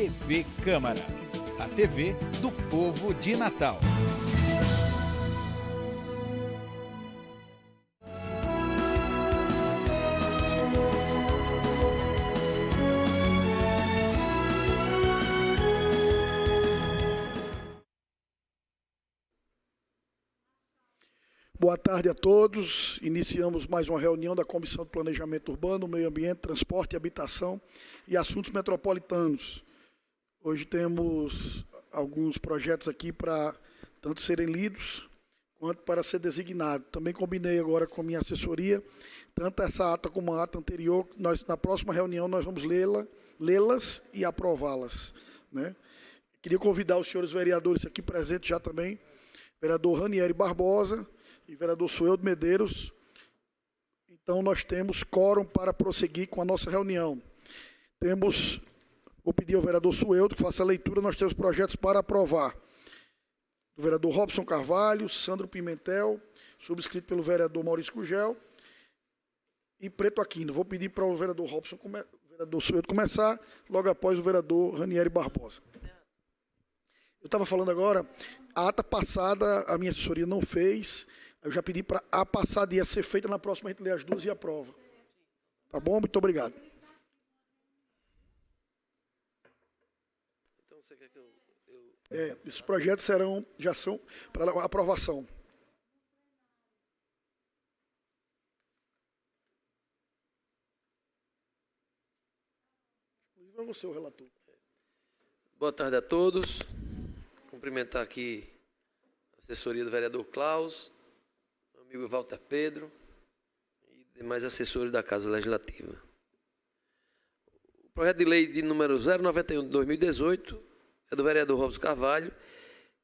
TV Câmara, a TV do povo de Natal. Boa tarde a todos. Iniciamos mais uma reunião da Comissão de Planejamento Urbano, Meio Ambiente, Transporte e Habitação e Assuntos Metropolitanos. Hoje temos alguns projetos aqui para tanto serem lidos quanto para ser designado. Também combinei agora com a minha assessoria, tanto essa ata como a ata anterior, na próxima reunião nós vamos lê-las e aprová-las, né? Queria convidar os senhores vereadores aqui presentes já também, vereador Ranieri Barbosa e vereador Sueldo Medeiros. Então, nós temos quórum para prosseguir com a nossa reunião. Vou pedir ao vereador Sueldo que faça a leitura, nós temos projetos para aprovar. Do vereador Robson Carvalho, Sandro Pimentel, subscrito pelo vereador Maurício Gugel e Preto Aquino. Vou pedir para o vereador vereador Sueldo começar, logo após o vereador Ranieri Barbosa. Eu estava falando agora, a ata passada a minha assessoria não fez. Eu já pedi para a passada ia ser feita, na próxima a gente lê as duas e aprova. Tá bom? Muito obrigado. Então você quer que eu... Esses projetos já são para aprovação. Inclusive é você o relator. Boa tarde a todos. Cumprimentar aqui a assessoria do vereador Klaus, amigo Walter Pedro e demais assessores da Casa Legislativa. O projeto de lei de número 091 de 2018 é do vereador Robson Carvalho,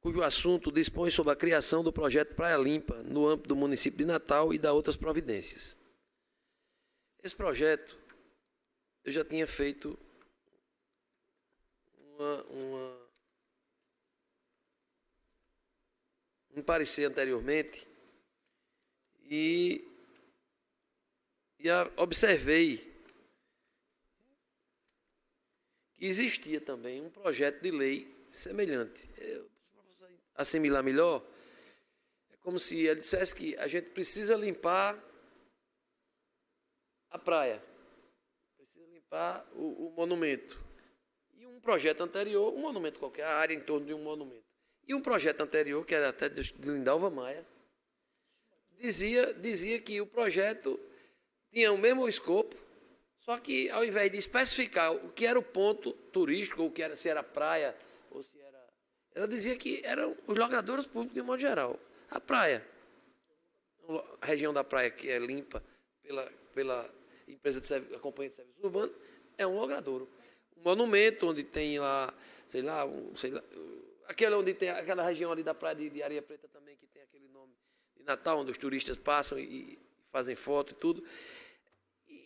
cujo assunto dispõe sobre a criação do projeto Praia Limpa no âmbito do município de Natal e da outras providências. Esse projeto eu já tinha feito um parecer anteriormente e observei que existia também um projeto de lei semelhante. Para assimilar melhor, é como se ele dissesse que a gente precisa limpar a praia, precisa limpar o monumento. E um projeto anterior, um monumento qualquer, a área em torno de um monumento. E um projeto anterior, que era até de Lindalva Maia, dizia que o projeto tinha o mesmo escopo, só que ao invés de especificar o que era o ponto turístico, ou se era praia, ou se era... Ela dizia que eram os logradouros públicos de um modo geral. A praia, a região da praia que é limpa pela empresa de companhia de serviço urbano, é um logradouro. Um monumento onde tem lá, aquele onde tem aquela região ali da praia de Areia Preta também, que tem aquele nome de Natal, onde os turistas passam e fazem foto e tudo.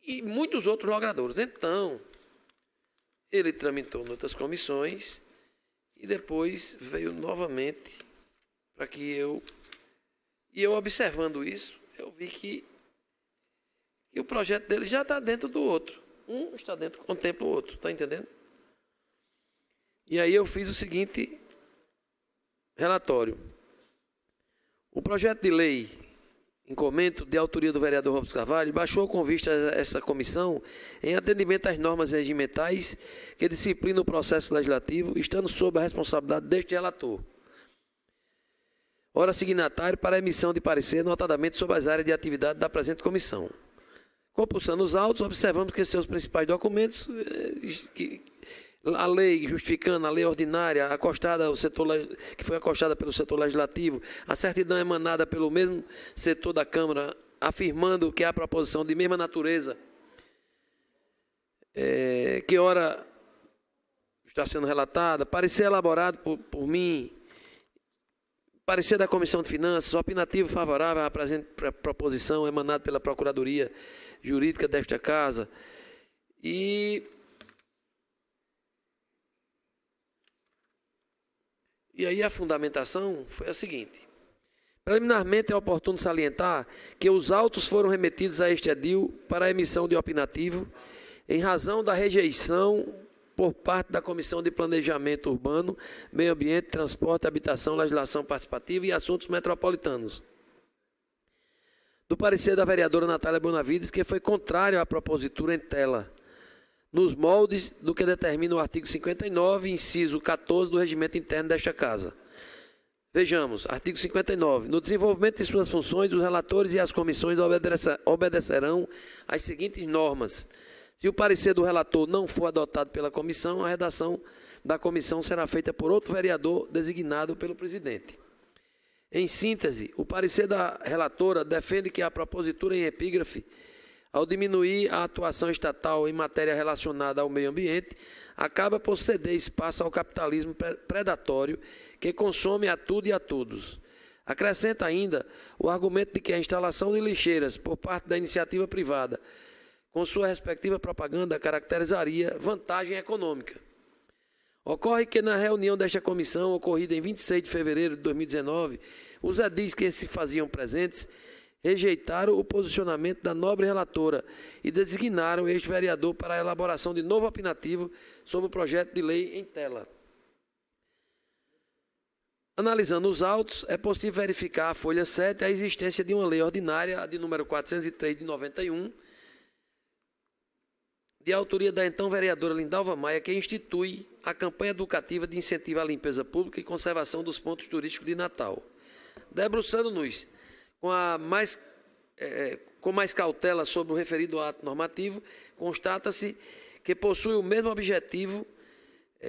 E muitos outros logradouros. Então, ele tramitou em outras comissões e depois veio novamente para que eu... E eu observando isso, eu vi que o projeto dele já está dentro do outro. Um está dentro, contempla o outro, está entendendo? E aí eu fiz o seguinte relatório. O projeto de lei em comento de autoria do vereador Robson Carvalho baixou com vista a essa comissão em atendimento às normas regimentais que disciplinam o processo legislativo, estando sob a responsabilidade deste relator. Ora signatário para a emissão de parecer, notadamente sobre as áreas de atividade da presente comissão. Compulsando os autos, observamos que seus principais documentos, a lei justificando, a lei ordinária, que foi acostada pelo setor legislativo, a certidão emanada pelo mesmo setor da Câmara, afirmando que há proposição de mesma natureza, que ora está sendo relatada, parecer elaborado por mim, parecer da Comissão de Finanças, opinativo favorável à presente proposição emanada pela Procuradoria Jurídica desta Casa. E aí a fundamentação foi a seguinte. Preliminarmente é oportuno salientar que os autos foram remetidos a este edil para a emissão de opinativo em razão da rejeição por parte da Comissão de Planejamento Urbano, Meio Ambiente, Transporte, Habitação, Legislação Participativa e Assuntos Metropolitanos. Do parecer da vereadora Natália Bonavides, que foi contrário à propositura em tela, nos moldes do que determina o artigo 59, inciso 14 do regimento interno desta Casa. Vejamos, artigo 59. No desenvolvimento de suas funções, os relatores e as comissões obedecerão às seguintes normas. Se o parecer do relator não for adotado pela comissão, a redação da comissão será feita por outro vereador designado pelo presidente. Em síntese, o parecer da relatora defende que a propositura em epígrafe, ao diminuir a atuação estatal em matéria relacionada ao meio ambiente, acaba por ceder espaço ao capitalismo predatório que consome a tudo e a todos. Acrescenta ainda o argumento de que a instalação de lixeiras por parte da iniciativa privada, com sua respectiva propaganda, caracterizaria vantagem econômica. Ocorre que na reunião desta comissão, ocorrida em 26 de fevereiro de 2019, os edis que se faziam presentes rejeitaram o posicionamento da nobre relatora e designaram este vereador para a elaboração de novo opinativo sobre o projeto de lei em tela. Analisando os autos, é possível verificar a folha 7 a existência de uma lei ordinária, a de número 403 de 91, de autoria da então vereadora Lindalva Maia, que institui a campanha educativa de incentivo à limpeza pública e conservação dos pontos turísticos de Natal. Debruçando-nos com mais cautela sobre o referido ato normativo, constata-se que possui o mesmo objetivo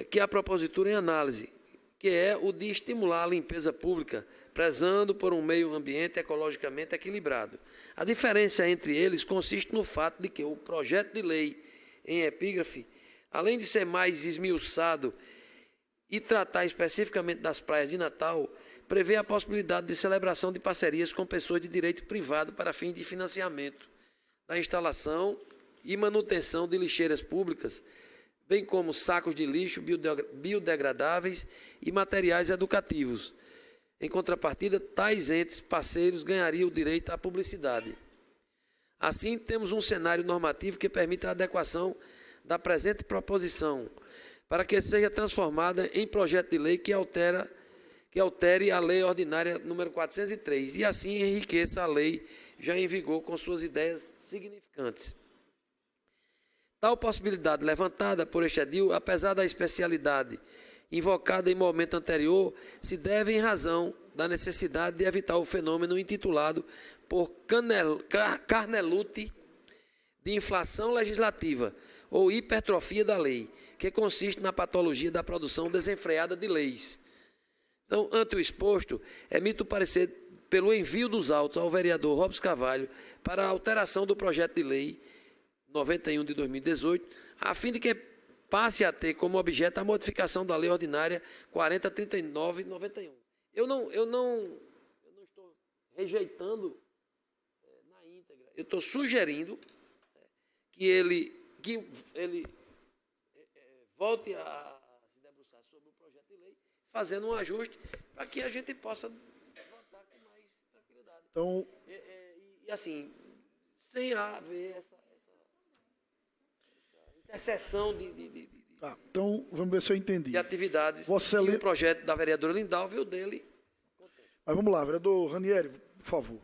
que a propositura em análise, que é o de estimular a limpeza pública, prezando por um meio ambiente ecologicamente equilibrado. A diferença entre eles consiste no fato de que o projeto de lei em epígrafe, além de ser mais esmiuçado e tratar especificamente das praias de Natal, prevê a possibilidade de celebração de parcerias com pessoas de direito privado para fins de financiamento da instalação e manutenção de lixeiras públicas, bem como sacos de lixo biodegradáveis e materiais educativos. Em contrapartida, tais entes parceiros ganhariam o direito à publicidade. Assim, temos um cenário normativo que permite a adequação da presente proposição para que seja transformada em projeto de lei que altere a lei ordinária número 403 e assim enriqueça a lei já em vigor com suas ideias significantes. Tal possibilidade levantada por este edil, apesar da especialidade invocada em momento anterior, se deve em razão da necessidade de evitar o fenômeno intitulado por Carneluti de inflação legislativa ou hipertrofia da lei, que consiste na patologia da produção desenfreada de leis. Então, ante o exposto, emito o parecer pelo envio dos autos ao vereador Robson Carvalho para a alteração do projeto de lei 91 de 2018, a fim de que passe a ter como objeto a modificação da lei ordinária 4039 de 91. Eu não estou rejeitando na íntegra, eu estou sugerindo que ele volte a se debruçar sobre o projeto de lei, fazendo um ajuste para que a gente possa votar com mais tranquilidade. Então, e assim, sem haver essa interseção tá, então, vamos ver se eu entendi. de atividades que o projeto da vereadora Lindalva e o dele. Mas vamos lá, vereador Ranieri, por favor.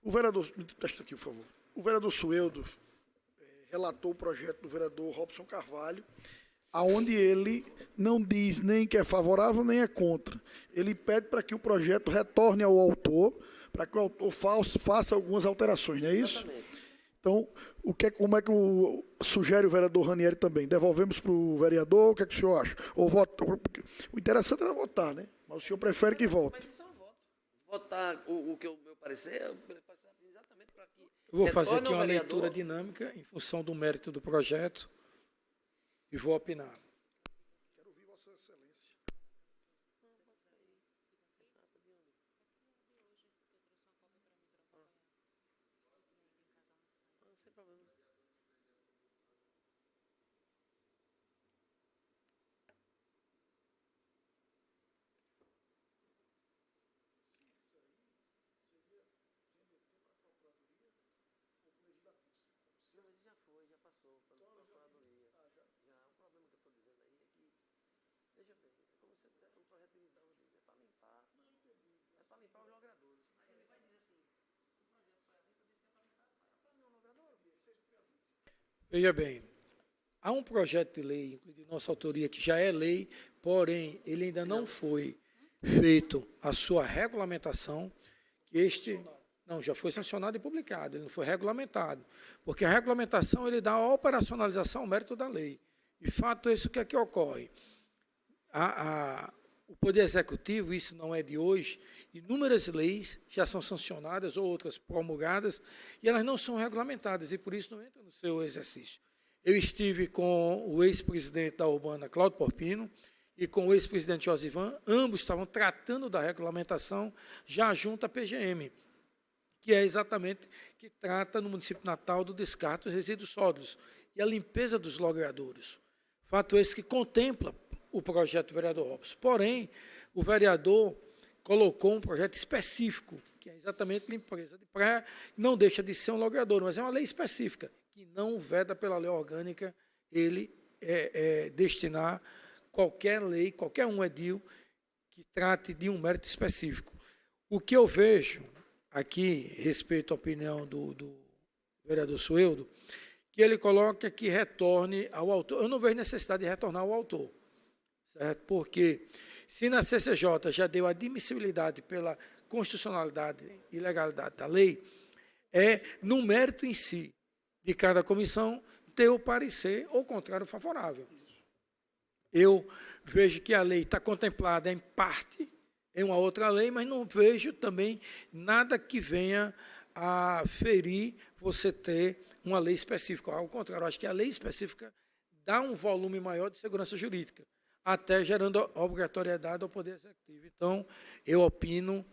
O vereador, presta aqui, por favor. O vereador Sueldo relatou o projeto do vereador Robson Carvalho, aonde ele não diz nem que é favorável nem é contra. Ele pede para que o projeto retorne ao autor, para que o autor faça algumas alterações, não é isso? Exatamente. Então, como é que sugere o vereador Ranieri também? Devolvemos para o vereador? O que é que o senhor acha? Ou vota? O interessante era votar, né? Mas o senhor prefere que vote. Mas isso é um voto. Votar o que o meu parecer é exatamente para que. Eu vou fazer aqui uma vereador leitura dinâmica em função do mérito do projeto e vou opinar. Quero ouvir Vossa Excelência. Já foi, já passou pela procuradoria. Já é um problema que eu estou dizendo. para limpar os logradouros. Aí ele vai dizer assim, Veja bem, há um projeto de lei de nossa autoria que já é lei, porém ele ainda não foi feito a sua regulamentação, que este não já foi sancionado e publicado, ele não foi regulamentado, porque a regulamentação ele dá a operacionalização ao mérito da lei. De fato, isso que é que ocorre. O Poder Executivo, isso não é de hoje, inúmeras leis já são sancionadas ou outras promulgadas e elas não são regulamentadas e por isso não entram no seu exercício. Eu estive com o ex-presidente da Urbana, Cláudio Porpino, e com o ex-presidente Josivan, ambos estavam tratando da regulamentação já junto à PGM, que é exatamente que trata no município de Natal do descarte dos resíduos sólidos e a limpeza dos logradouros. Fato esse que contempla o projeto do vereador Robson. Porém, o vereador colocou um projeto específico, que é exatamente limpeza de praia, não deixa de ser um logradouro, mas é uma lei específica, que não veda pela lei orgânica ele destinar qualquer lei, qualquer um edil que trate de um mérito específico. O que eu vejo aqui, respeito à opinião do vereador Sueldo, que ele coloca que retorne ao autor. Eu não vejo necessidade de retornar ao autor, certo? Porque se na CCJ já deu admissibilidade pela constitucionalidade e legalidade da lei, é no mérito em si de cada comissão ter o parecer ou contrário favorável. Eu vejo que a lei está contemplada em parte em uma outra lei, mas não vejo também nada que venha a ferir você ter uma lei específica. Ao contrário, eu acho que a lei específica dá um volume maior de segurança jurídica, até gerando obrigatoriedade ao Poder Executivo. Então, eu opino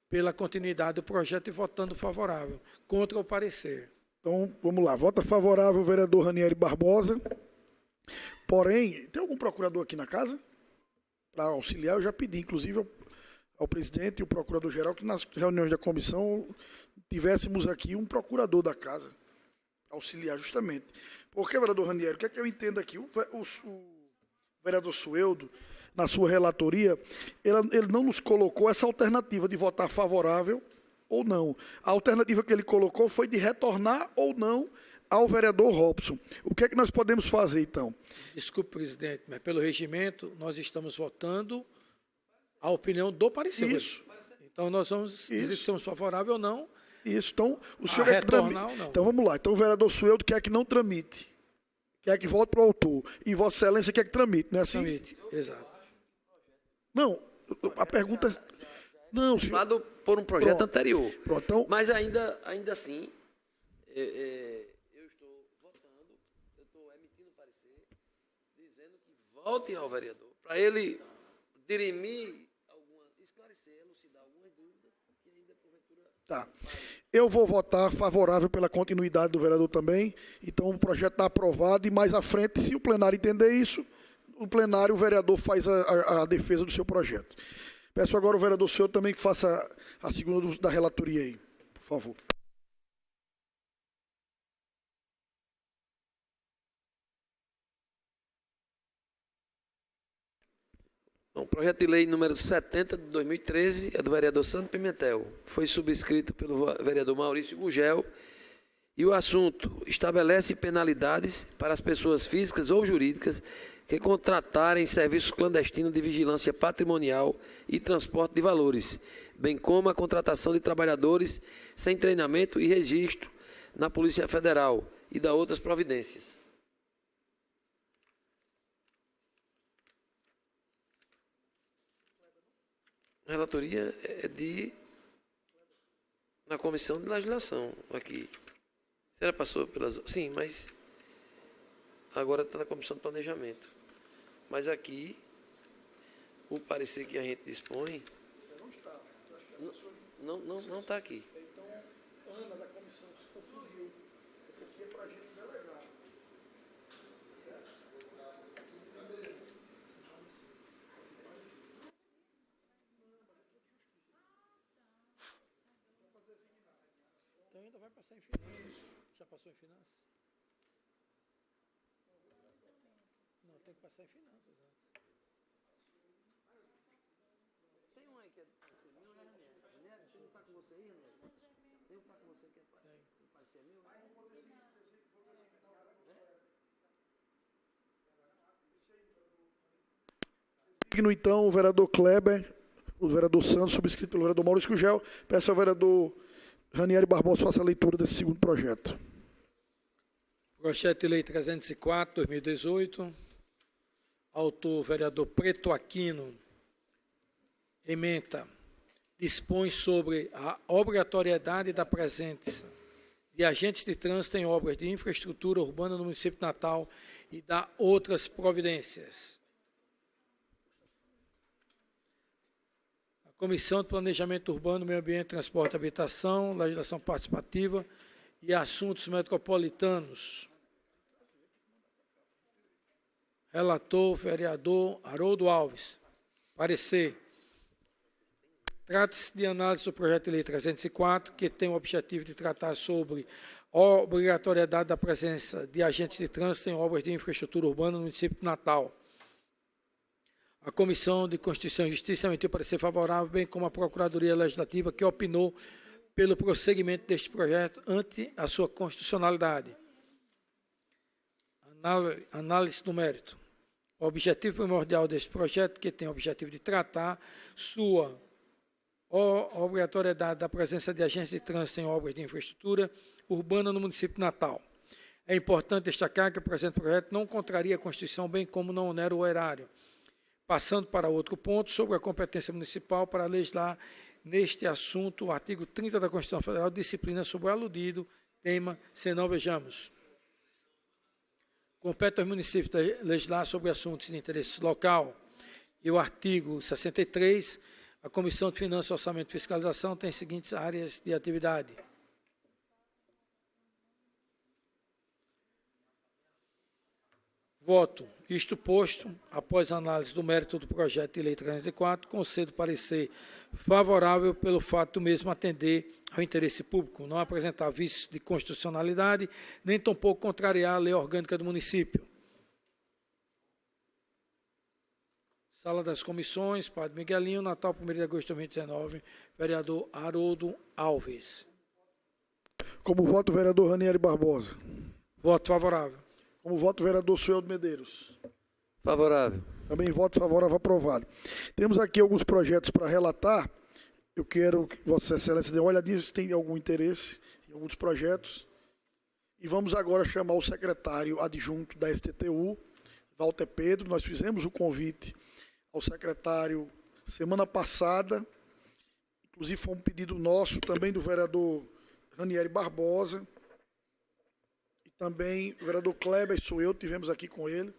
pela continuidade do projeto e votando favorável, contra o parecer. Então, vamos lá. Vota favorável o vereador Ranieri Barbosa. Porém, tem algum procurador aqui na casa para auxiliar? Eu já pedi, inclusive, ao presidente e o procurador-geral que nas reuniões da comissão tivéssemos aqui um procurador da casa para auxiliar justamente. Porque, vereador Ranieri, o que é que eu entendo aqui? O vereador Sueldo, na sua relatoria, ele não nos colocou essa alternativa de votar favorável ou não. A alternativa que ele colocou foi de retornar ou não ao vereador Robson. O que é que nós podemos fazer, então? Desculpe, presidente, mas pelo regimento nós estamos votando a opinião do parecer. Isso. Então nós vamos dizer se somos favoráveis ou não. Isso. Então, o senhor retornar ou não. Então vamos lá. Então o vereador Sueldo quer que não tramite. Quer que volte para o autor. E Vossa Excelência quer que tramite, não é assim? Tramite, exato. Não, a pergunta... Não, senhor... Formado por um projeto Pronto. anterior. Pronto, então... Mas ainda assim, eu estou votando, eu estou emitindo parecer, dizendo que voltem ao vereador, para ele dirimir, esclarecer, elucidar algumas dúvidas que ainda porventura... Tá. Eu vou votar favorável pela continuidade do vereador também. Então o projeto está aprovado e mais à frente, se o plenário entender isso, o plenário, o vereador faz a defesa do seu projeto. Peço agora ao vereador Sueldo também que faça a segunda da relatoria aí, por favor. O projeto de lei número 70 de 2013 é do vereador Sandro Pimentel. Foi subscrito pelo vereador Maurício Gugel. E o assunto estabelece penalidades para as pessoas físicas ou jurídicas que contratarem serviços clandestinos de vigilância patrimonial e transporte de valores, bem como a contratação de trabalhadores sem treinamento e registro na Polícia Federal e da outras providências. A relatoria é na Comissão de Legislação, aqui. Será que passou pelas... Sim, mas agora está na Comissão de Planejamento. Mas aqui, o parecer que a gente dispõe... Não está aqui. Então, Ana, da comissão, se confundiu. Esse aqui é para a gente delegar. Certo? Então ainda vai passar em finanças. Já passou em finanças? Não, tem que passar em finanças antes. Tem um aí que é... Então, o vereador Kleber, o vereador Santos, subscrito pelo vereador Maurício Gugel. Peço ao vereador Ranieri Barbosa faça a leitura desse segundo projeto. Projeto de Lei 304, 2018. Autor, vereador Preto Aquino. Ementa. Dispõe sobre a obrigatoriedade da presença de agentes de trânsito em obras de infraestrutura urbana no município de Natal e dá outras providências. Comissão de Planejamento Urbano, Meio Ambiente, Transporte e Habitação, Legislação Participativa e Assuntos Metropolitanos. Relator, vereador Haroldo Alves. Parecer. Trata-se de análise do projeto de lei 304, que tem o objetivo de tratar sobre a obrigatoriedade da presença de agentes de trânsito em obras de infraestrutura urbana no município de Natal. A Comissão de Constituição e Justiça emitiu parecer favorável, bem como a Procuradoria Legislativa, que opinou pelo prosseguimento deste projeto ante a sua constitucionalidade. Análise do mérito. O objetivo primordial deste projeto, que tem o objetivo de tratar sua obrigatoriedade da presença de agentes de trânsito em obras de infraestrutura urbana no município de Natal. É importante destacar que o presente projeto não contraria a Constituição, bem como não onera o erário. Passando para outro ponto, sobre a competência municipal para legislar neste assunto, o artigo 30 da Constituição Federal disciplina sobre o aludido tema, senão vejamos. Compete aos municípios legislar sobre assuntos de interesse local. E o artigo 63, a Comissão de Finanças, Orçamento e Fiscalização tem as seguintes áreas de atividade. Voto. Isto posto, após análise do mérito do projeto de lei 304, concedo parecer favorável pelo fato do mesmo atender ao interesse público, não apresentar vícios de constitucionalidade, nem tampouco contrariar a lei orgânica do município. Sala das Comissões, Padre Miguelinho, Natal, 1º de agosto de 2019, vereador Haroldo Alves. Como voto, vereador Ranieri Barbosa. Voto favorável. Como voto, vereador Sueldo Medeiros. Favorável. Também voto favorável, aprovado. Temos aqui alguns projetos para relatar. Eu quero que Vossa Excelência dê uma olhadinha se tem algum interesse em alguns projetos. E vamos agora chamar o secretário adjunto da STTU, Walter Pedro. Nós fizemos o convite ao secretário semana passada. Inclusive foi um pedido nosso, também do vereador Ranieri Barbosa. E também o vereador Kleber, sou eu, tivemos aqui com ele.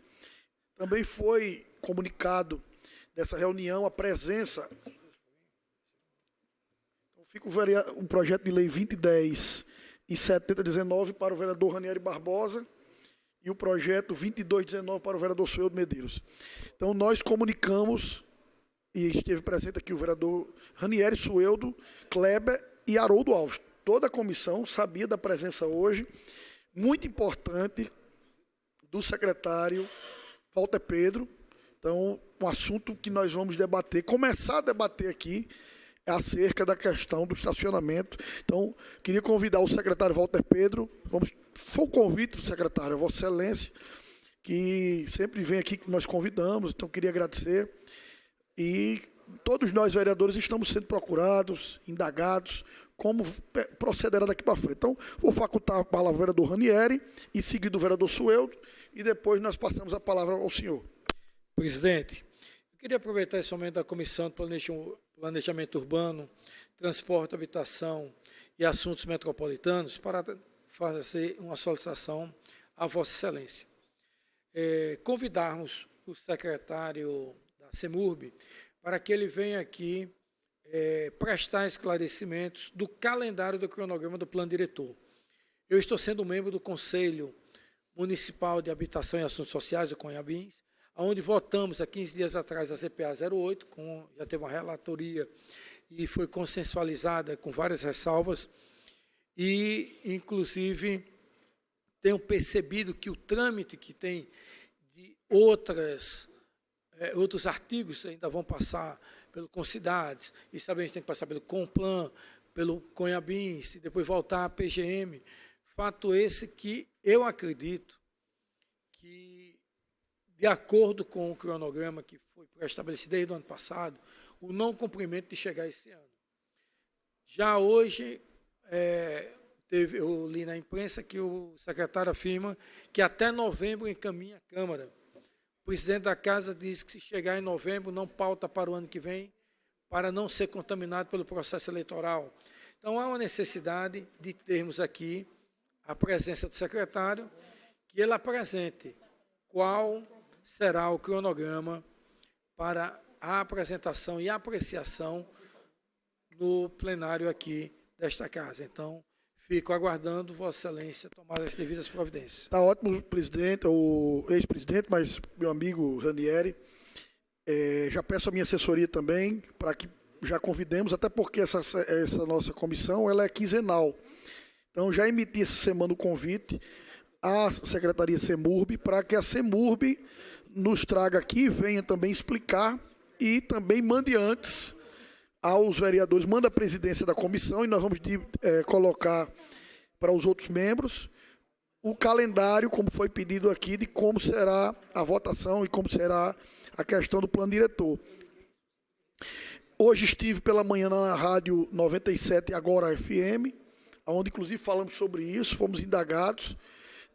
Também foi comunicado dessa reunião a presença. Então, fica o projeto de lei 2010 e 7019 para o vereador Ranieri Barbosa e o projeto 2219 para o vereador Sueldo Medeiros. Então, nós comunicamos, e esteve presente aqui o vereador Ranieri, Sueldo, Kleber e Haroldo Alves. Toda a comissão sabia da presença hoje, muito importante, do secretário Walter Pedro. Então, um assunto que nós vamos debater, começar a debater aqui, é acerca da questão do estacionamento. Então, queria convidar o secretário Walter Pedro, foi o convite do secretário, a Vossa Excelência, que sempre vem aqui, que nós convidamos, então queria agradecer. E todos nós, vereadores, estamos sendo procurados, indagados, como procederá daqui para frente. Então, vou facultar a palavra ao vereador Ranieri, e seguido o vereador Sueldo, e depois nós passamos a palavra ao senhor. Presidente, eu queria aproveitar esse momento da Comissão de Planejamento Urbano, Transporte, Habitação e Assuntos Metropolitanos para fazer uma solicitação à Vossa Excelência. Convidarmos o secretário da CEMURB para que ele venha aqui prestar esclarecimentos do calendário do cronograma do plano diretor. Eu estou sendo membro do Conselho Municipal de Habitação e Assuntos Sociais, o CONHABINS, onde votamos há 15 dias atrás a CPA 08, já teve uma relatoria e foi consensualizada com várias ressalvas, e, inclusive, tenho percebido que o trâmite que tem de outros artigos ainda vão passar pelo Concidades, e também a gente tem que passar pelo Complan, pelo Conhabins, e depois voltar à PGM. Fato esse que eu acredito que, de acordo com o cronograma que foi estabelecido desde o ano passado, o não cumprimento de chegar esse ano. Já hoje, eu li na imprensa que o secretário afirma que até novembro encaminha a Câmara. O presidente da Casa diz que se chegar em novembro, não pauta para o ano que vem, para não ser contaminado pelo processo eleitoral. Então, há uma necessidade de termos aqui a presença do secretário, que ele apresente qual será o cronograma para a apresentação e apreciação no plenário aqui desta casa. Então, fico aguardando Vossa Excelência tomar as devidas providências. Está ótimo, presidente, o ex-presidente, mas meu amigo Ranieri, já peço a minha assessoria também, para que já convidemos, até porque essa nossa comissão ela é quinzenal. Então, já emiti essa semana o convite à Secretaria Semurb, para que a Semurb nos traga aqui, venha também explicar e também mande antes aos vereadores, manda a presidência da comissão e nós vamos colocar para os outros membros o calendário, como foi pedido aqui, de como será a votação e como será a questão do plano diretor. Hoje estive pela manhã na Rádio 97, agora FM, onde inclusive falamos sobre isso, fomos indagados.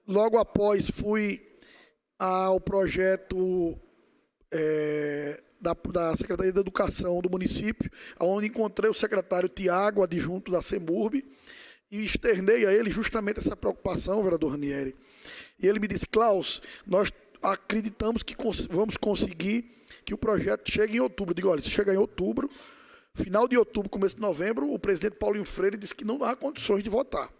Logo após fui ao projeto da Secretaria de Educação do município, onde encontrei o secretário Tiago, adjunto da Semurb, e externei a ele justamente essa preocupação, vereador Ranieri. E ele me disse: Klaus, nós acreditamos que vamos conseguir que o projeto chegue em outubro. Eu digo: olha, se chegar em outubro, final de outubro, começo de novembro, o presidente Paulinho Freire disse que não há condições de votar.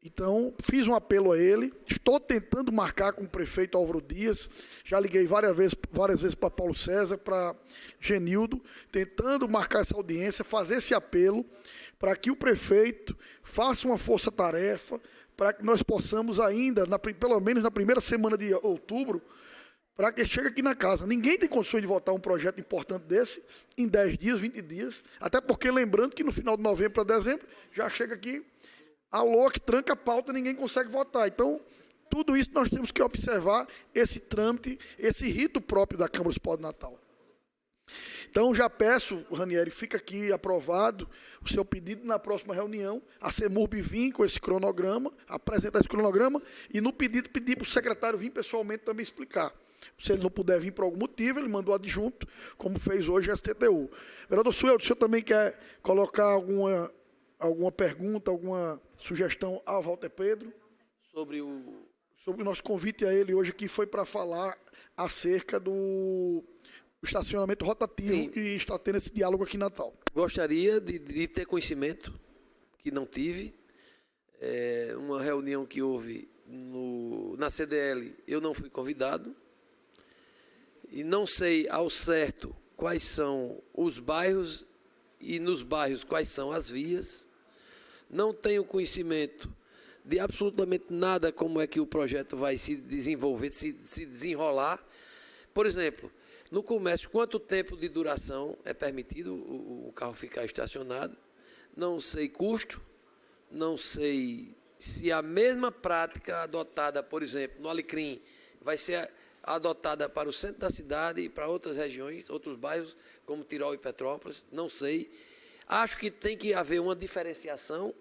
Então, fiz um apelo a ele, estou tentando marcar com o prefeito Álvaro Dias, já liguei várias vezes para Paulo César, para Genildo, tentando marcar essa audiência, fazer esse apelo, para que o prefeito faça uma força-tarefa, para que nós possamos ainda, pelo menos na primeira semana de outubro, para que chegue aqui na casa. Ninguém tem condições de votar um projeto importante desse em 10 dias, 20 dias, até porque, lembrando que no final de novembro para dezembro, já chega aqui a LOA que tranca a pauta, ninguém consegue votar. Então, tudo isso nós temos que observar, esse trâmite, esse rito próprio da Câmara Municipal de Natal. Então, já peço, Ranieri, fica aqui aprovado o seu pedido na próxima reunião, a Semurb vir com esse cronograma, apresentar esse cronograma, e no pedido, pedir para o secretário vir pessoalmente também explicar. Se ele não puder vir por algum motivo, ele mandou adjunto, como fez hoje a STTU. Vereador Sueldo, o senhor também quer colocar alguma pergunta, alguma sugestão ao Walter Pedro? Sobre o nosso convite a ele hoje aqui foi para falar acerca do estacionamento rotativo. Sim, que está tendo esse diálogo aqui em Natal. Gostaria de ter conhecimento, que não tive. Uma reunião que houve na CDL, eu não fui convidado. E não sei ao certo quais são os bairros e nos bairros quais são as vias. Não tenho conhecimento de absolutamente nada como é que o projeto vai se desenvolver, se desenrolar. Por exemplo, no comércio, quanto tempo de duração é permitido o carro ficar estacionado? Não sei custo, não sei se a mesma prática adotada, por exemplo, no Alecrim, vai ser adotada para o centro da cidade e para outras regiões, outros bairros, como Tirol e Petrópolis, não sei. Acho que tem que haver uma diferenciação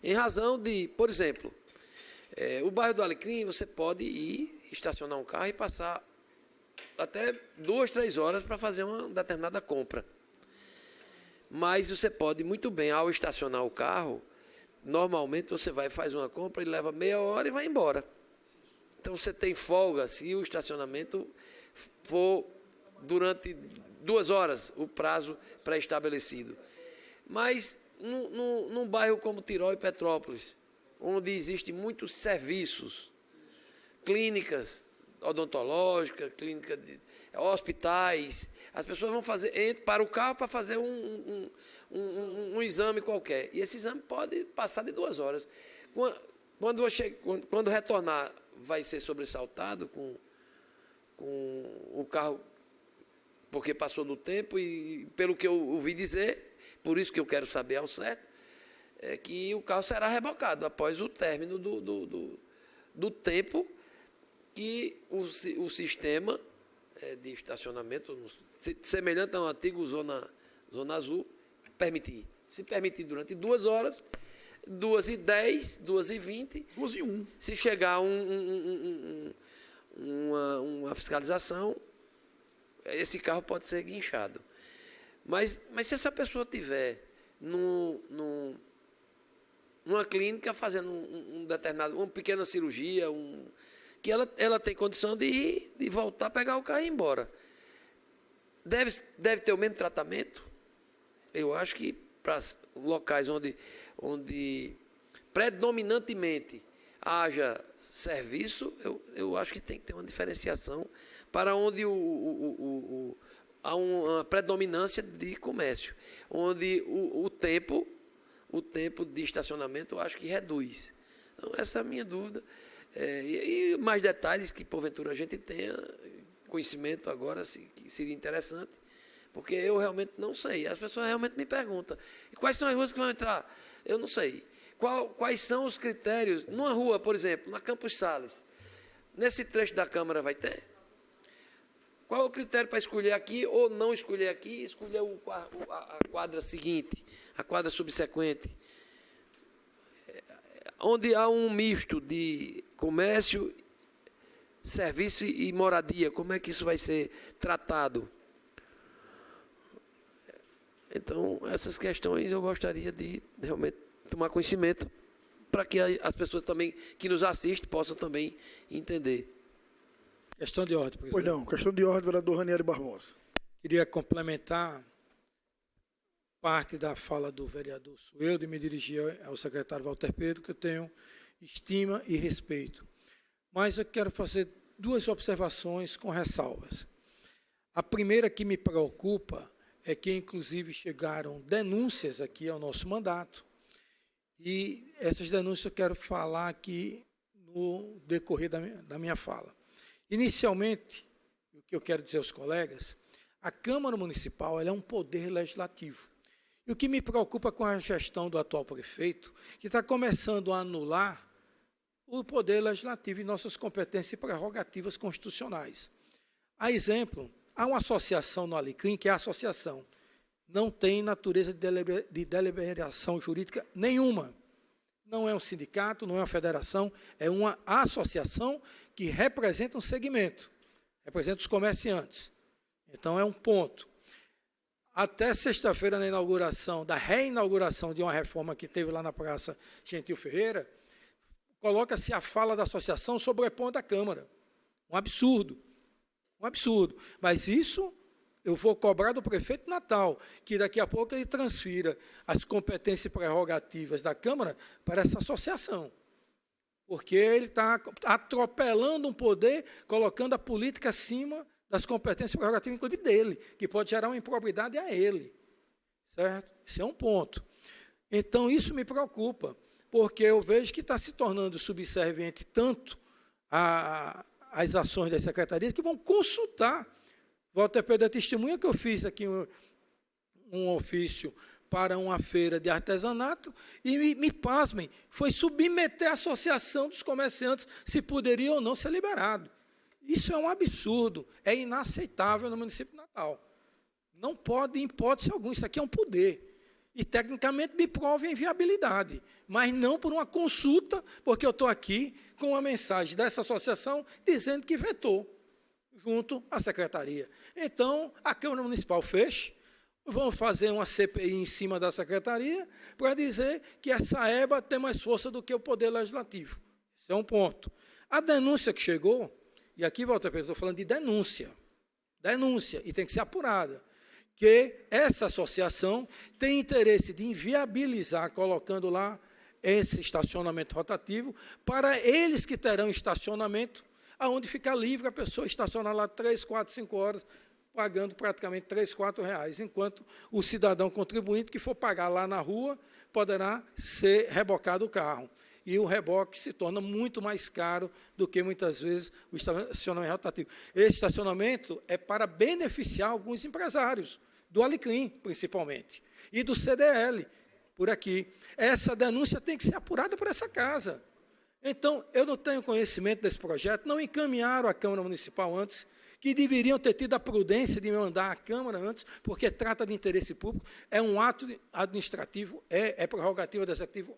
em razão de, por exemplo, o bairro do Alecrim, você pode ir, estacionar um carro e passar até 2, 3 horas para fazer uma determinada compra. Mas você pode muito bem, ao estacionar o carro, normalmente você faz uma compra e leva meia hora e vai embora. Então, você tem folga se o estacionamento for durante 2 horas, o prazo pré-estabelecido. Mas, num bairro como Tirol e Petrópolis, onde existem muitos serviços, clínicas odontológicas, clínicas de hospitais, as pessoas vão para o carro para fazer um exame qualquer. E esse exame pode passar de 2 horas. Quando retornar, vai ser sobressaltado com o carro porque passou do tempo e, pelo que eu ouvi dizer, por isso que eu quero saber ao certo, é que o carro será rebocado após o término do tempo que o sistema de estacionamento, semelhante ao antigo Zona Azul, permitir. Se permitir durante 2 horas, 2h10, 2h20, 2h01. se chegar uma fiscalização, esse carro pode ser guinchado. Mas se essa pessoa tiver numa clínica fazendo uma pequena cirurgia, que ela tem condição de voltar, pegar o carro e ir embora. Deve ter o mesmo tratamento? Eu acho que para locais onde predominantemente haja serviço, eu acho que tem que ter uma diferenciação para onde há uma predominância de comércio, onde o tempo de estacionamento eu acho que reduz. Então, essa é a minha dúvida. E mais detalhes que, porventura, a gente tenha conhecimento agora, que seria interessante, porque eu realmente não sei. As pessoas realmente me perguntam, e quais são as ruas que vão entrar? Eu não sei. Quais são os critérios? Numa rua, por exemplo, na Campos Sales, nesse trecho da Câmara vai ter? Qual é o critério para escolher aqui ou não escolher aqui, escolher a quadra seguinte, a quadra subsequente? Onde há um misto de comércio, serviço e moradia, como é que isso vai ser tratado? Então, essas questões eu gostaria de realmente tomar conhecimento para que as pessoas também que nos assistem possam também entender. Questão de ordem, presidente. Pois não, questão de ordem, vereador Ranieri Barbosa. Queria complementar parte da fala do vereador Sueldo e me dirigir ao secretário Walter Pedro, que eu tenho estima e respeito. Mas eu quero fazer 2 observações com ressalvas. A primeira que me preocupa é que, inclusive, chegaram denúncias aqui ao nosso mandato, e essas denúncias eu quero falar aqui no decorrer da minha fala. Inicialmente, o que eu quero dizer aos colegas, a Câmara Municipal ela é um poder legislativo. E o que me preocupa com a gestão do atual prefeito, que está começando a anular o poder legislativo e nossas competências e prerrogativas constitucionais. A exemplo, há uma associação no Alecrim, que é a associação, não tem natureza de deliberação jurídica nenhuma. Não é um sindicato, não é uma federação, é uma associação que representa um segmento, representa os comerciantes. Então, é um ponto. Até sexta-feira, na reinauguração de uma reforma que teve lá na Praça Gentil Ferreira, coloca-se a fala da associação sobrepondo a Câmara. Um absurdo. Um absurdo. Mas isso eu vou cobrar do prefeito Natal, que daqui a pouco ele transfira as competências e prerrogativas da Câmara para essa associação. Porque ele está atropelando um poder, colocando a política acima das competências e prerrogativas, inclusive dele, que pode gerar uma improbidade a ele. Certo? Esse é um ponto. Então, isso me preocupa, porque eu vejo que está se tornando subserviente tanto às ações das secretarias, que vão consultar. Walter Pedro é testemunha que eu fiz aqui um ofício para uma feira de artesanato, e me pasmem, foi submeter a associação dos comerciantes se poderia ou não ser liberado. Isso é um absurdo, é inaceitável no município de Natal. Não pode, em hipótese alguma, isso aqui é um poder. E, tecnicamente, me prova a inviabilidade, mas não por uma consulta, porque eu estou aqui com uma mensagem dessa associação dizendo que vetou, junto à secretaria. Então, a Câmara Municipal fecha, vão fazer uma CPI em cima da secretaria para dizer que essa EBA tem mais força do que o Poder Legislativo. Esse é um ponto. A denúncia que chegou, e aqui, Walter Pedro, estou falando de denúncia, e tem que ser apurada, que essa associação tem interesse de inviabilizar, colocando lá esse estacionamento rotativo, para eles que terão estacionamento, aonde fica livre a pessoa estacionar lá 3, 4, 5 horas, pagando praticamente R$ 3, R$ 4, enquanto o cidadão contribuinte que for pagar lá na rua poderá ser rebocado o carro. e o reboque se torna muito mais caro do que, muitas vezes, o estacionamento rotativo. Esse estacionamento é para beneficiar alguns empresários, do Alecrim, principalmente, e do CDL, por aqui. Essa denúncia tem que ser apurada por essa casa. Então, eu não tenho conhecimento desse projeto, não encaminharam à Câmara Municipal antes, que deveriam ter tido a prudência de me mandar à Câmara antes, porque trata de interesse público, é um ato administrativo, é prerrogativa do Executivo,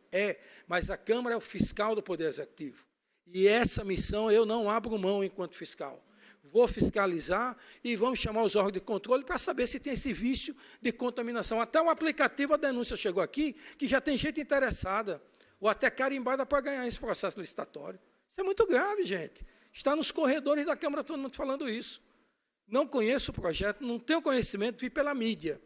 mas a Câmara é o fiscal do Poder Executivo. E essa missão eu não abro mão enquanto fiscal. Vou fiscalizar e vamos chamar os órgãos de controle para saber se tem esse vício de contaminação. Até o aplicativo, a denúncia chegou aqui, que já tem gente interessada, ou até carimbada para ganhar esse processo licitatório. Isso é muito grave, gente. Está nos corredores da Câmara todo mundo falando isso. Não conheço o projeto, não tenho conhecimento, vi pela mídia.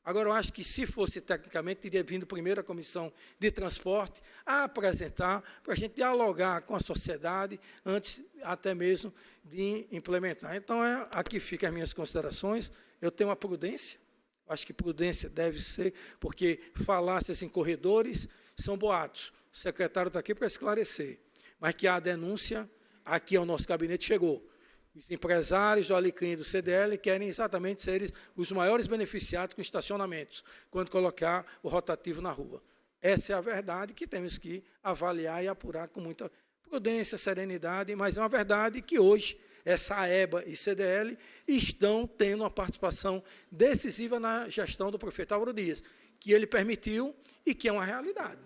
Agora, eu acho que, se fosse tecnicamente, teria vindo primeiro a Comissão de Transporte a apresentar, para a gente dialogar com a sociedade, antes até mesmo de implementar. Então, aqui ficam as minhas considerações. Eu tenho uma prudência, acho que prudência deve ser, porque falácias em corredores são boatos. O secretário está aqui para esclarecer. Mas que a denúncia aqui ao nosso gabinete chegou. Os empresários do Alecrim e do CDL querem exatamente ser os maiores beneficiados com estacionamentos, quando colocar o rotativo na rua. Essa é a verdade que temos que avaliar e apurar com muita prudência, serenidade, mas é uma verdade que hoje essa AEBA e CDL estão tendo uma participação decisiva na gestão do prefeito Álvaro Dias, que ele permitiu e que é uma realidade.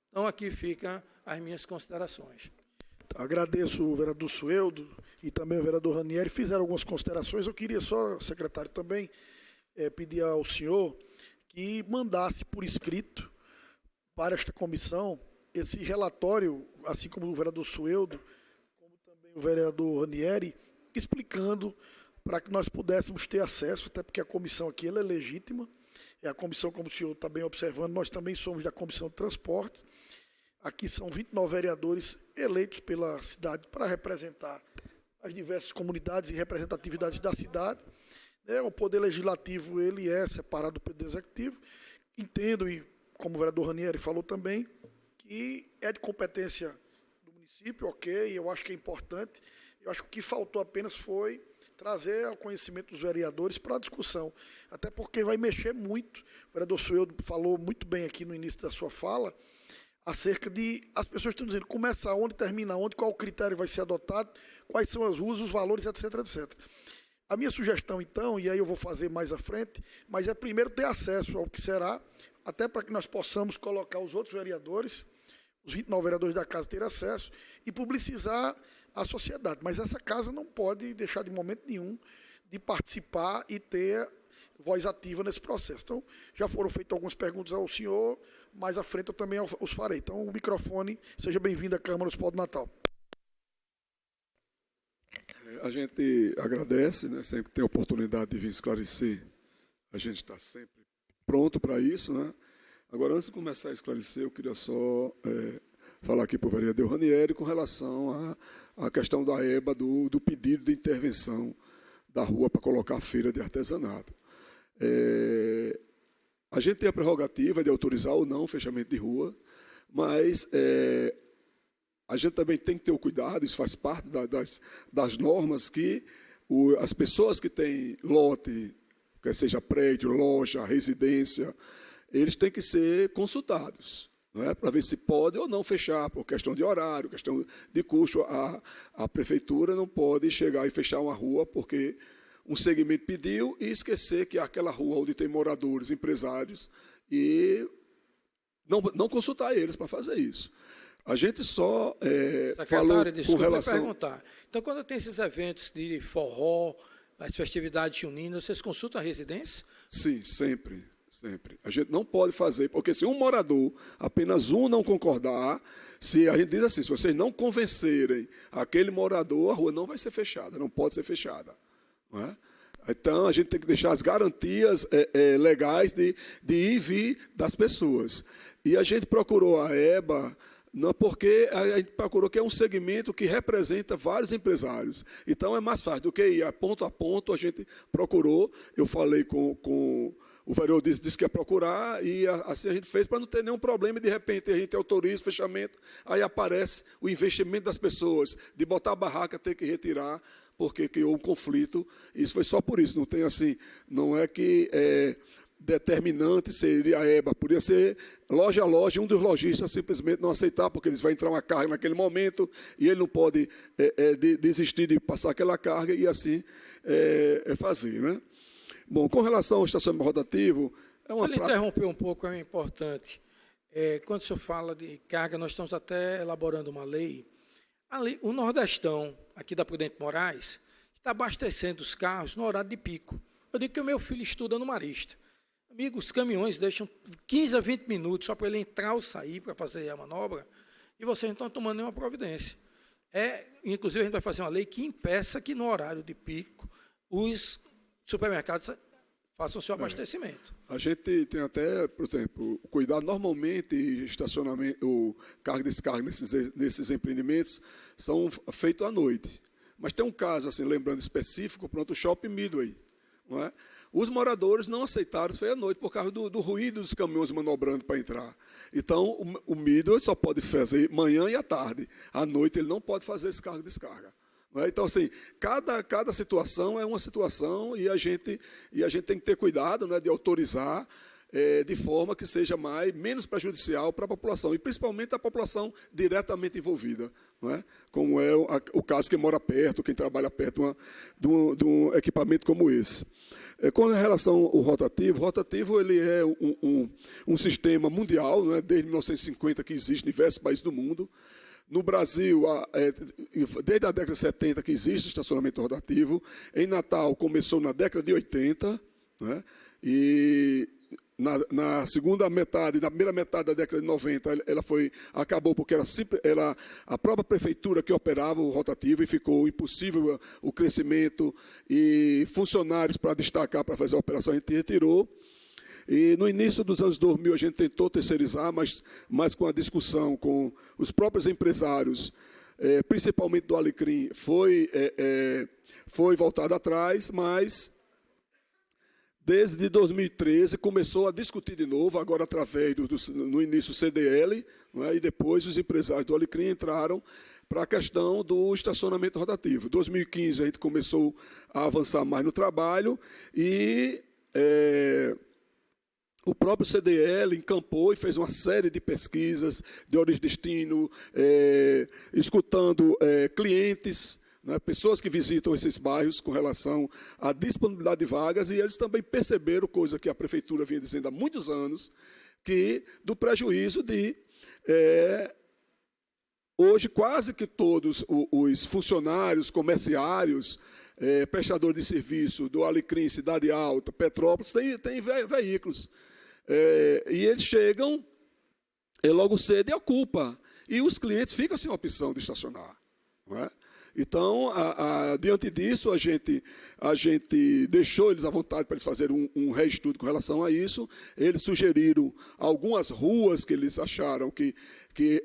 Então, aqui ficam as minhas considerações. Agradeço o vereador Sueldo e também o vereador Ranieri, fizeram algumas considerações. Eu queria só, secretário, também pedir ao senhor que mandasse por escrito para esta comissão esse relatório, assim como o vereador Sueldo, como também o vereador Ranieri, explicando para que nós pudéssemos ter acesso, até porque a comissão aqui ela é legítima, é a comissão, como o senhor está bem observando, nós também somos da Comissão de Transportes. Aqui são 29 vereadores eleitos pela cidade para representar as diversas comunidades e representatividades da cidade. O Poder Legislativo ele é separado do Poder Executivo. Entendo, e como o vereador Ranieri falou também, que é de competência do município, ok, eu acho que é importante. Eu acho que o que faltou apenas foi trazer ao conhecimento dos vereadores para a discussão, até porque vai mexer muito. O vereador Sueldo falou muito bem aqui no início da sua fala, acerca de, as pessoas estão dizendo, começa onde, termina onde, qual o critério vai ser adotado, quais são as ruas, os valores, etc, etc. A minha sugestão, então, e aí eu vou fazer mais à frente, mas é primeiro ter acesso ao que será, até para que nós possamos colocar os outros vereadores, os 29 vereadores da casa ter acesso e publicizar a sociedade. Mas essa casa não pode deixar de momento nenhum de participar e ter voz ativa nesse processo. Então, já foram feitas algumas perguntas ao senhor, mais à frente eu também os farei. Então, o microfone, seja bem-vindo à Câmara Municipal do Natal. A gente agradece, né, sempre que tem a oportunidade de vir esclarecer, a gente está sempre pronto para isso, né? Agora, antes de começar a esclarecer, eu queria só falar aqui para o vereador Ranieri com relação à questão da EBA, do pedido de intervenção da rua para colocar a feira de artesanato. A gente tem a prerrogativa de autorizar ou não o fechamento de rua, mas a gente também tem que ter o cuidado, isso faz parte das normas, que as pessoas que têm lote, quer seja prédio, loja, residência, eles têm que ser consultados, não é? Para ver se pode ou não fechar, por questão de horário, questão de custo. A prefeitura não pode chegar e fechar uma rua porque um segmento pediu e esquecer que aquela rua onde tem moradores, empresários, e não consultar eles para fazer isso. A gente só falou com relação... perguntar. Então, quando tem esses eventos de forró, as festividades juninas, vocês consultam a residência? Sim, sempre, sempre. A gente não pode fazer, porque se um morador, apenas um não concordar, se a gente diz assim, se vocês não convencerem aquele morador, a rua não vai ser fechada, não pode ser fechada. Não é? Então, a gente tem que deixar as garantias legais de ir e vir das pessoas. E a gente procurou a EBA, não porque a gente procurou que é um segmento que representa vários empresários. Então, é mais fácil do que ir a ponto, a gente procurou. Eu falei com o vereador disse que ia procurar, e assim a gente fez para não ter nenhum problema, e de repente a gente autoriza o fechamento, aí aparece o investimento das pessoas, de botar a barraca, ter que retirar, porque criou um conflito. Isso foi só por isso, não tem assim, não é que determinante seria a EBA, poderia ser loja a loja, um dos lojistas simplesmente não aceitar, porque eles vão entrar uma carga naquele momento, e ele não pode desistir de passar aquela carga, e assim fazer, né? Bom, com relação ao estacionamento rotativo, é uma prática... interromper um pouco, é importante. Quando o senhor fala de carga, nós estamos até elaborando uma lei. O Nordestão, aqui da Prudente Moraes, está abastecendo os carros no horário de pico. Eu digo que o meu filho estuda no Marista. Amigo, os caminhões deixam 15 a 20 minutos só para ele entrar ou sair para fazer a manobra, e vocês não estão tomando nenhuma providência. Inclusive, a gente vai fazer uma lei que impeça que, no horário de pico, os supermercados façam o seu abastecimento. A gente tem até, por exemplo, cuidado normalmente, estacionamento, o carga e descarga nesses empreendimentos são feitos à noite. Mas tem um caso, assim, lembrando específico, pronto, o Shopping Midway, não é? Os moradores não aceitaram, isso foi à noite, por causa do ruído dos caminhões manobrando para entrar. Então, o Midway só pode fazer manhã e à tarde. À noite, ele não pode fazer esse carga e descarga. Então, assim, cada situação é uma situação, e a gente tem que ter cuidado, né, de autorizar de forma que seja menos prejudicial para a população, e principalmente a população diretamente envolvida, não é? Como é o caso quem mora perto, quem trabalha perto de um equipamento como esse. Com relação ao rotativo, ele é um sistema mundial, não é? Desde 1950 que existe em diversos países do mundo. No Brasil, desde a década de 70 que existe estacionamento rotativo. Em Natal, começou na década de 80, né? E na segunda metade, na primeira metade da década de 90, acabou porque era a própria prefeitura que operava o rotativo, e ficou impossível o crescimento, e funcionários para destacar, para fazer a operação, a gente retirou. E no início dos anos 2000 a gente tentou terceirizar, mas com a discussão com os próprios empresários, principalmente do Alecrim, foi voltado atrás, mas desde 2013 começou a discutir de novo, agora através no início do CDL, não é? E depois os empresários do Alecrim entraram para a questão do estacionamento rotativo. Em 2015 a gente começou a avançar mais no trabalho, e o próprio CDL encampou e fez uma série de pesquisas de origem e destino, escutando clientes, né, pessoas que visitam esses bairros com relação à disponibilidade de vagas, e eles também perceberam, coisa que a prefeitura vinha dizendo há muitos anos, do prejuízo de... hoje, quase que todos os funcionários comerciários, prestadores de serviço do Alecrim, Cidade Alta, Petrópolis, têm veículos. E eles chegam logo cedo e ocupam. E os clientes ficam sem opção de estacionar, não é? Então, diante disso, a gente deixou eles à vontade para eles fazerem um reestudo com relação a isso. Eles sugeriram algumas ruas que eles acharam que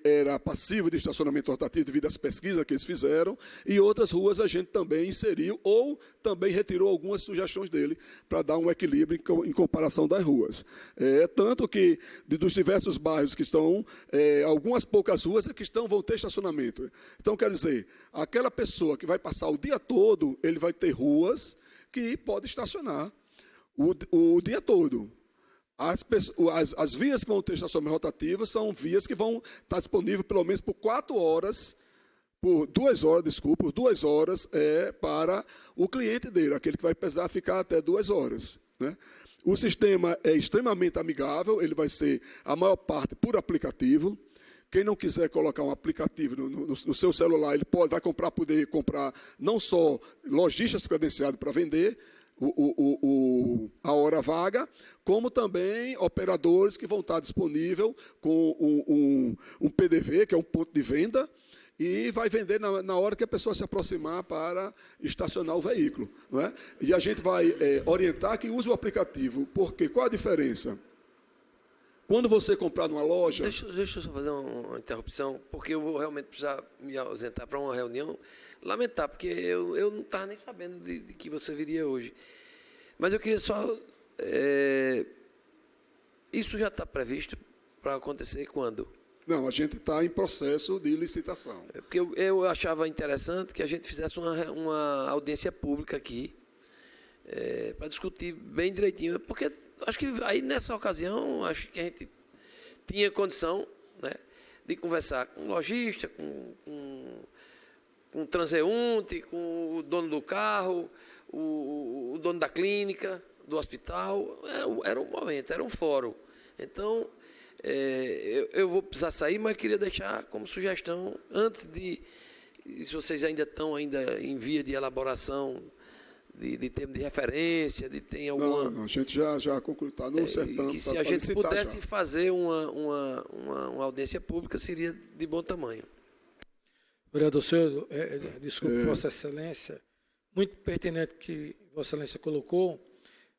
era passivo de estacionamento rotativo devido às pesquisas que eles fizeram, e outras ruas a gente também inseriu ou também retirou algumas sugestões dele para dar um equilíbrio em comparação das ruas. Tanto que dos diversos bairros que estão, algumas poucas ruas que vão ter estacionamento. Então, quer dizer, aquela pessoa que vai passar o dia todo, ele vai ter ruas que pode estacionar o dia todo. As vias que vão ter estacionamento rotativo são vias que vão estar disponíveis pelo menos por 4 horas, por 2 horas para o cliente dele, aquele que vai precisar ficar até 2 horas. Né? O sistema é extremamente amigável, ele vai ser, a maior parte, por aplicativo. Quem não quiser colocar um aplicativo no seu celular, ele vai poder comprar não só lojistas credenciados para vender a hora vaga, como também operadores que vão estar disponíveis com um PDV, que é um ponto de venda, e vai vender na hora que a pessoa se aproximar para estacionar o veículo. Não é? E a gente vai orientar que use o aplicativo, porque qual a diferença? Quando você comprar numa loja... Deixa eu só fazer uma interrupção, porque eu vou realmente precisar me ausentar para uma reunião. Lamentar, porque eu não estava nem sabendo de que você viria hoje. Mas eu queria só Isso já está previsto para acontecer quando? Não, a gente está em processo de licitação. Porque eu achava interessante que a gente fizesse uma audiência pública aqui, para discutir bem direitinho, porque acho que aí nessa ocasião, acho que a gente tinha condição, né, de conversar com o lojista, com o transeunte, com o dono do carro, o dono da clínica, do hospital. Era um momento, era um fórum. Então, eu vou precisar sair, mas queria deixar como sugestão, antes de, se vocês ainda estão em via de elaboração de termo de referência, de tem alguma... Não, a gente já concluiu, está no sertão. Que se a gente pudesse fazer uma audiência pública, seria de bom tamanho. Vereador Ceudo, desculpe, Vossa Excelência, muito pertinente que Vossa Excelência colocou,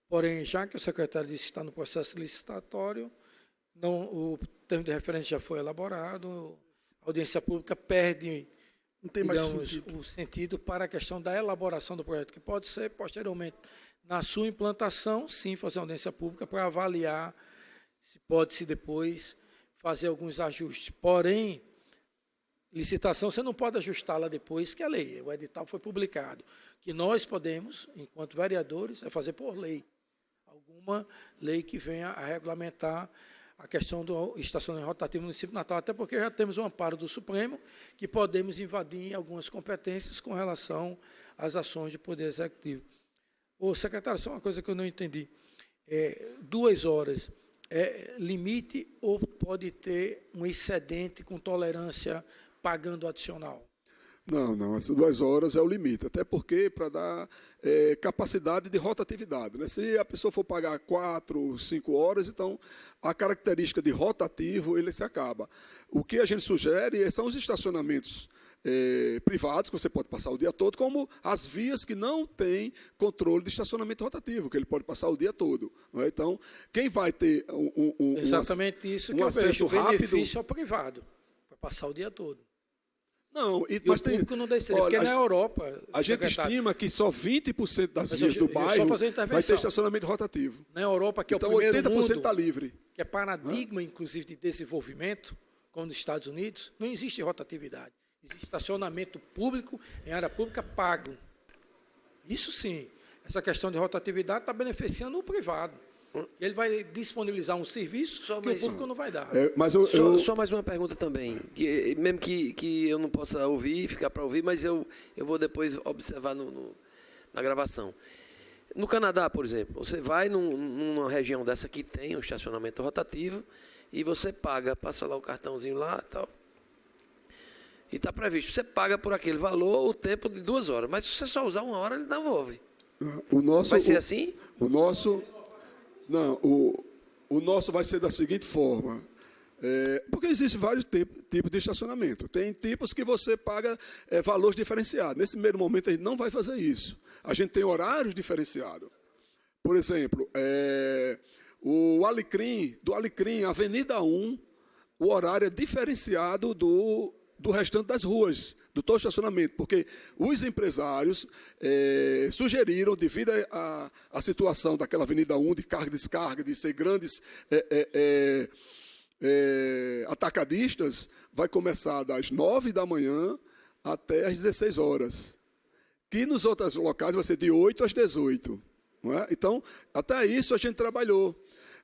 porém, já que o secretário disse que está no processo licitatório, o termo de referência já foi elaborado, a audiência pública perde, Não tem mais digamos, sentido. o sentido para a questão da elaboração do projeto, que pode ser, posteriormente, na sua implantação, sim, fazer uma audiência pública para avaliar se pode-se depois fazer alguns ajustes. Porém, licitação, você não pode ajustá-la depois que a lei, o edital foi publicado. Que nós podemos, enquanto vereadores, é fazer por lei. Alguma lei que venha a regulamentar a questão do estacionamento rotativo no município de Natal, até porque já temos um amparo do Supremo que podemos invadir algumas competências com relação às ações de poder executivo. Ô, secretário, só uma coisa que eu não entendi. 2 horas é limite ou pode ter um excedente com tolerância pagando adicional? Não, as 2 horas é o limite, até porque para dar capacidade de rotatividade, né? Se a pessoa for pagar 4, 5 horas, então a característica de rotativo ele se acaba. O que a gente sugere são os estacionamentos privados, que você pode passar o dia todo, como as vias que não têm controle de estacionamento rotativo, que ele pode passar o dia todo. Não é? Então, quem vai ter exatamente isso que eu vejo, o benefício ao privado, para passar o dia todo. Não, mas o público não deixa, porque na Europa... A gente estima que só 20% das vias do bairro vai ter estacionamento rotativo. Na Europa, que então, é o primeiro 80% está livre. Que é paradigma, inclusive, de desenvolvimento, como nos Estados Unidos, não existe rotatividade. Existe estacionamento público em área pública pago. Isso sim. Essa questão de rotatividade está beneficiando o privado. Ele vai disponibilizar um serviço que o público não vai dar. Só mais uma pergunta também, que, mesmo que eu não possa ouvir, ficar para ouvir, mas eu vou depois observar na gravação. No Canadá, por exemplo, você vai numa região dessa que tem um estacionamento rotativo e você paga, passa lá o cartãozinho lá e tal. E está previsto, você paga por aquele valor o tempo de 2 horas, mas se você só usar 1 hora, ele devolve. Vai ser assim? O nosso vai ser da seguinte forma, porque existem vários tipos de estacionamento. Tem tipos que você paga valores diferenciados. Nesse primeiro momento, a gente não vai fazer isso. A gente tem horários diferenciados. Por exemplo, do Alecrim, Avenida 1, o horário é diferenciado do restante das ruas, do todo estacionamento, porque os empresários sugeriram, devido à situação daquela Avenida 1, de carga e descarga, de ser grandes atacadistas, vai começar das 9 da manhã até às 16 horas. Que nos outros locais vai ser de 8 às 18. Não é? Então, até isso a gente trabalhou.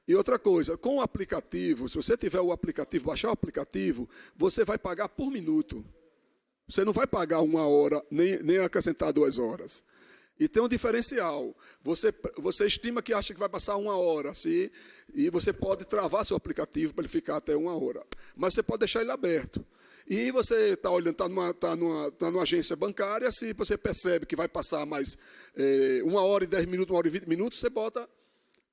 E outra coisa, com o aplicativo, se você tiver o aplicativo, baixar o aplicativo, você vai pagar por minuto. Você não vai pagar 1 hora, nem acrescentar 2 horas. E tem um diferencial. Você estima que acha que vai passar 1 hora, assim, e você pode travar seu aplicativo para ele ficar até 1 hora. Mas você pode deixar ele aberto. E você está olhando, está numa agência bancária, se você percebe que vai passar mais 1 hora e 10 minutos, 1 hora e 20 minutos, você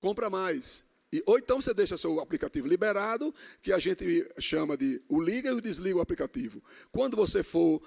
compra mais. Ou então você deixa seu aplicativo liberado, que a gente chama de o liga e o desliga o aplicativo. Quando você for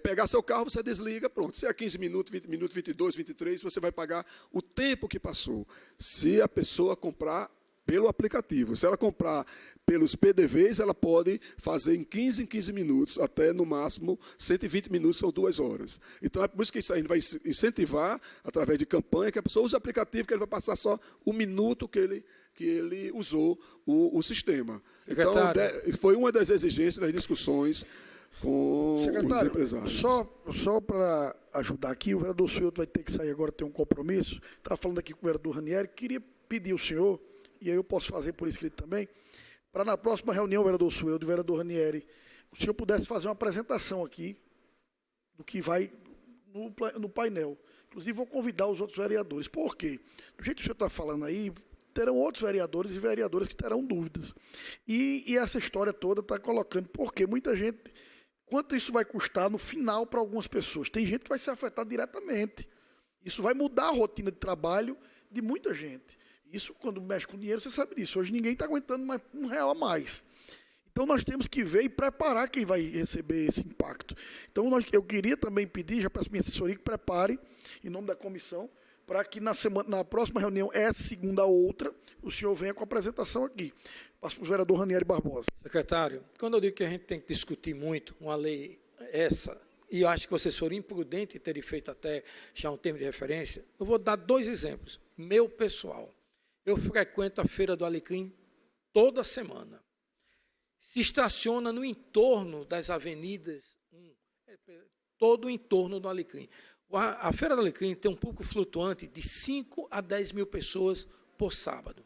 pegar seu carro, você desliga, pronto. Se é 15 minutos, 20 minutos, 22, 23, você vai pagar o tempo que passou. Se a pessoa comprar pelo aplicativo. Se ela comprar pelos PDVs, ela pode fazer em 15 minutos, até no máximo 120 minutos, são 2 horas. Então é por isso que isso a gente vai incentivar, através de campanha, que a pessoa use o aplicativo, que ele vai passar só o minuto que ele usou o sistema. Secretário. Então, foi uma das exigências das discussões com os empresários. Só para ajudar aqui, o vereador Sueldo vai ter que sair agora, tem um compromisso. Estava falando aqui com o vereador Ranieri, queria pedir ao senhor, e aí eu posso fazer por escrito também, para na próxima reunião, vereador Sueldo e o vereador Ranieri, o senhor pudesse fazer uma apresentação aqui do que vai no painel. Inclusive, vou convidar os outros vereadores. Por quê? Do jeito que o senhor está falando aí, terão outros vereadores e vereadoras que terão dúvidas. E essa história toda está colocando, porque muita gente, quanto isso vai custar no final para algumas pessoas? Tem gente que vai ser afetada diretamente. Isso vai mudar a rotina de trabalho de muita gente. Isso, quando mexe com dinheiro, você sabe disso. Hoje ninguém está aguentando mais R$1 a mais. Então, nós temos que ver e preparar quem vai receber esse impacto. Então, eu queria também pedir, já peço minha assessoria, que prepare, em nome da comissão, para que na próxima reunião, essa segunda outra, o senhor venha com a apresentação aqui. Passo para o vereador Ranieri Barbosa. Secretário, quando eu digo que a gente tem que discutir muito uma lei essa, e eu acho que vocês foram imprudentes em terem feito até já um termo de referência, eu vou dar 2 exemplos. Meu pessoal, eu frequento a Feira do Alecrim toda semana. Se estaciona no entorno das avenidas, todo o entorno do Alecrim. A Feira do Alecrim tem um público flutuante de 5 a 10 mil pessoas por sábado,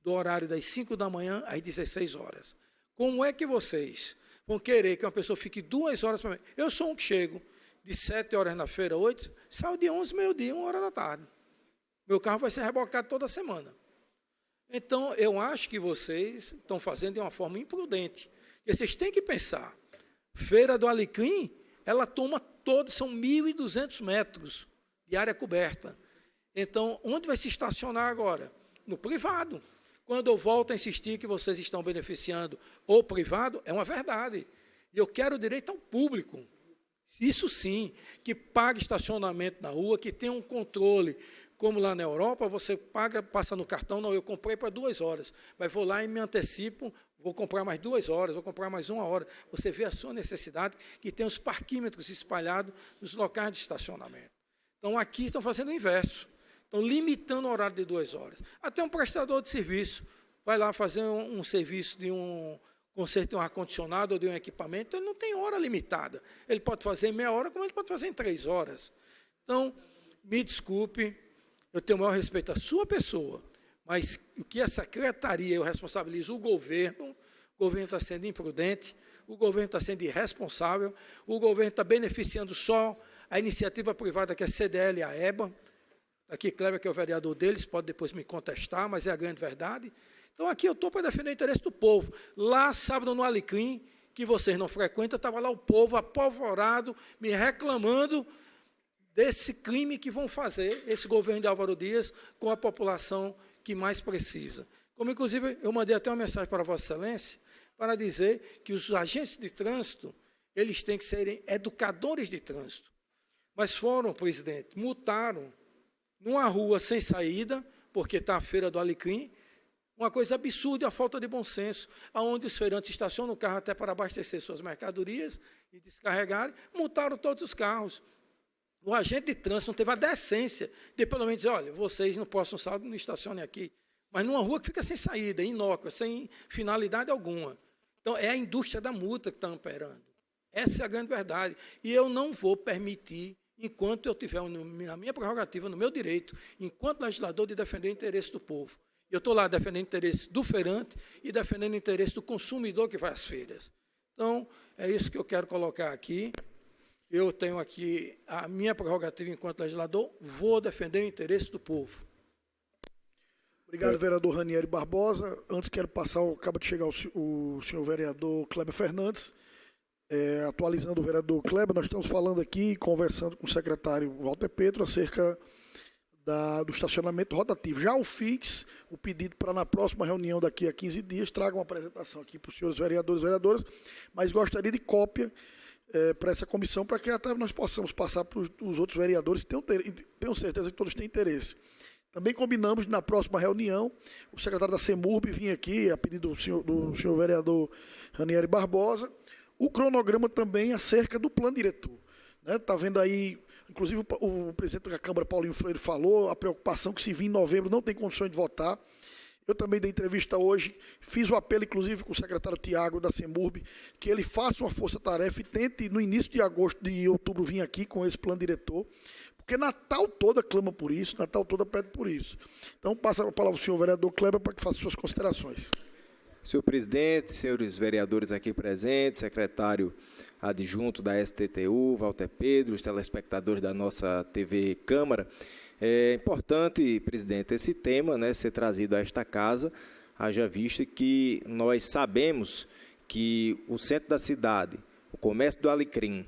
do horário das 5 da manhã às 16 horas. Como é que vocês vão querer que uma pessoa fique 2 horas para mim? Eu sou um que chego de 7 horas na feira, 8, saio de 11, meio-dia, 1 hora da tarde. Meu carro vai ser rebocado toda semana. Então, eu acho que vocês estão fazendo de uma forma imprudente. E vocês têm que pensar, Feira do Alecrim, ela toma são 1.200 metros de área coberta. Então, onde vai se estacionar agora? No privado. Quando eu volto a insistir que vocês estão beneficiando o privado, é uma verdade. E eu quero direito ao público. Isso sim, que pague estacionamento na rua, que tenha um controle. Como lá na Europa, você paga, passa no cartão, não, eu comprei para 2 horas, mas vou lá e me antecipo, vou comprar mais 2 horas, vou comprar mais 1 hora. Você vê a sua necessidade, que tem os parquímetros espalhados nos locais de estacionamento. Então, aqui estão fazendo o inverso, estão limitando o horário de 2 horas. Até um prestador de serviço vai lá fazer um serviço de um conserto de um ar-condicionado ou de um equipamento, ele não tem hora limitada. Ele pode fazer em meia hora, como ele pode fazer em 3 horas. Então, me desculpe, eu tenho o maior respeito à sua pessoa, mas o que a secretaria, eu responsabilizo o governo está sendo imprudente, o governo está sendo irresponsável, o governo está beneficiando só a iniciativa privada, que é a CDL e a EBA. Aqui, Kleber, que é o vereador deles, pode depois me contestar, mas é a grande verdade. Então, aqui eu estou para defender o interesse do povo. Lá, sábado, no Alecrim, que vocês não frequentam, estava lá o povo apavorado, me reclamando desse crime que vão fazer esse governo de Álvaro Dias com a população que mais precisa. Como, inclusive, eu mandei até uma mensagem para Vossa Excelência para dizer que os agentes de trânsito, eles têm que serem educadores de trânsito. Mas foram, presidente, multaram numa rua sem saída, porque está a Feira do Alecrim, uma coisa absurda, a falta de bom senso, onde os feirantes estacionam o carro até para abastecer suas mercadorias e descarregarem, multaram todos os carros. O agente de trânsito não teve a decência de, pelo menos, dizer, olha, vocês no próximo sábado não estacionem aqui, mas numa rua que fica sem saída, inócua, sem finalidade alguma. Então, é a indústria da multa que está amparando. Essa é a grande verdade. E eu não vou permitir, enquanto eu tiver na minha prerrogativa, no meu direito, enquanto legislador, de defender o interesse do povo. Eu estou lá defendendo o interesse do feirante e defendendo o interesse do consumidor que vai às feiras. Então, é isso que eu quero colocar aqui. Eu tenho aqui a minha prerrogativa enquanto legislador, vou defender o interesse do povo. Obrigado, vereador Ranieri Barbosa. Antes quero passar, acaba de chegar o senhor vereador Kleber Fernandes. Atualizando o vereador Kleber, nós estamos falando aqui, conversando com o secretário Walter Pedro, acerca do estacionamento rotativo. Já o FIX, o pedido para na próxima reunião, daqui a 15 dias, traga uma apresentação aqui para os senhores vereadores e vereadoras, mas gostaria de cópia para essa comissão, para que até nós possamos passar para os outros vereadores, que tenho certeza que todos têm interesse. Também combinamos, na próxima reunião, o secretário da CEMURB vir aqui, a pedido do senhor vereador Ranieri Barbosa, o cronograma também acerca do plano diretor. Está vendo aí, inclusive o presidente da Câmara, Paulinho Freire, falou a preocupação que se vir em novembro não tem condições de votar. Eu também dei entrevista hoje, fiz o apelo, inclusive, com o secretário Tiago da CEMURB, que ele faça uma força-tarefa e tente, no início de outubro, vir aqui com esse plano diretor, porque Natal toda clama por isso, Natal toda pede por isso. Então, passa a palavra ao senhor vereador Kleber para que faça suas considerações. Senhor presidente, senhores vereadores aqui presentes, secretário adjunto da STTU, Walter Pedro, os telespectadores da nossa TV Câmara, é importante, presidente, esse tema, né, ser trazido a esta casa, haja vista que nós sabemos que o centro da cidade, o comércio do Alecrim,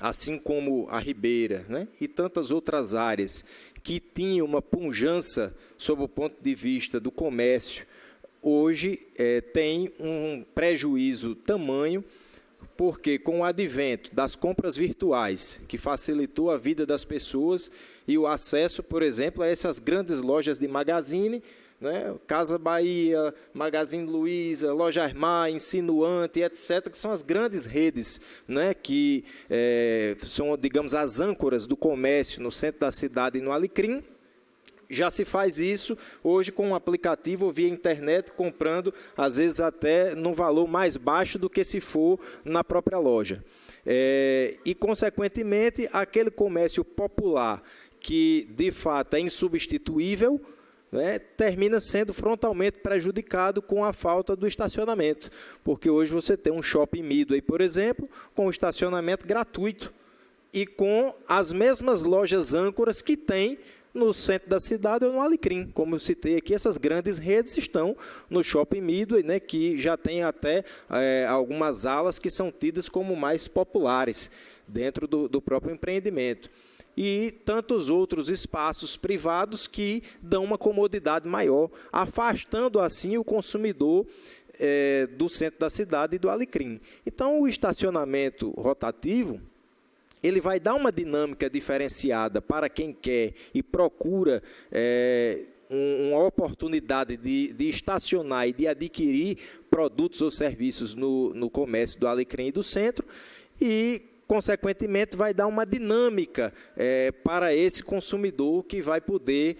assim como a Ribeira, né, e tantas outras áreas que tinham uma pujança sob o ponto de vista do comércio, hoje tem um prejuízo tamanho, porque com o advento das compras virtuais, que facilitou a vida das pessoas e o acesso, por exemplo, a essas grandes lojas de magazine, né, Casa Bahia, Magazine Luiza, Loja Armar, Insinuante, etc., que são as grandes redes, né, que são, digamos, as âncoras do comércio no centro da cidade e no Alecrim. Já se faz isso hoje com um aplicativo ou via internet, comprando, às vezes, até num valor mais baixo do que se for na própria loja. E, consequentemente, aquele comércio popular que, de fato, é insubstituível, né, termina sendo frontalmente prejudicado com a falta do estacionamento. Porque hoje você tem um shopping Midway, por exemplo, com estacionamento gratuito e com as mesmas lojas âncoras que tem no centro da cidade ou no Alecrim. Como eu citei aqui, essas grandes redes estão no Shopping Midway, né, que já tem até algumas alas que são tidas como mais populares dentro do próprio empreendimento. E tantos outros espaços privados que dão uma comodidade maior, afastando assim o consumidor do centro da cidade e do Alecrim. Então, o estacionamento rotativo, ele vai dar uma dinâmica diferenciada para quem quer e procura uma oportunidade de estacionar e de adquirir produtos ou serviços no comércio do Alecrim e do centro e, consequentemente, vai dar uma dinâmica para esse consumidor que vai poder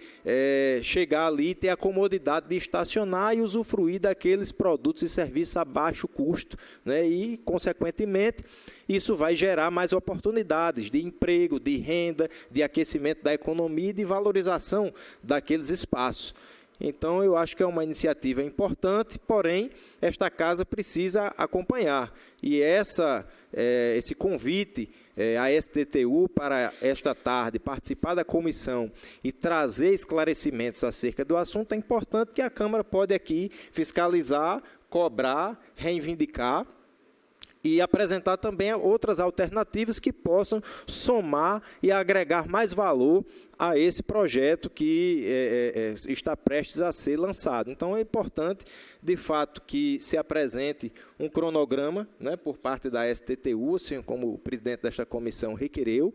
chegar ali e ter a comodidade de estacionar e usufruir daqueles produtos e serviços a baixo custo, né? E, consequentemente, isso vai gerar mais oportunidades de emprego, de renda, de aquecimento da economia e de valorização daqueles espaços. Então, eu acho que é uma iniciativa importante, porém, esta casa precisa acompanhar. E esse convite à STTU para esta tarde participar da comissão e trazer esclarecimentos acerca do assunto, é importante que a Câmara pode aqui fiscalizar, cobrar, reivindicar e apresentar também outras alternativas que possam somar e agregar mais valor a esse projeto que está prestes a ser lançado. Então, é importante, de fato, que se apresente um cronograma, né, por parte da STTU, assim como o presidente desta comissão requereu,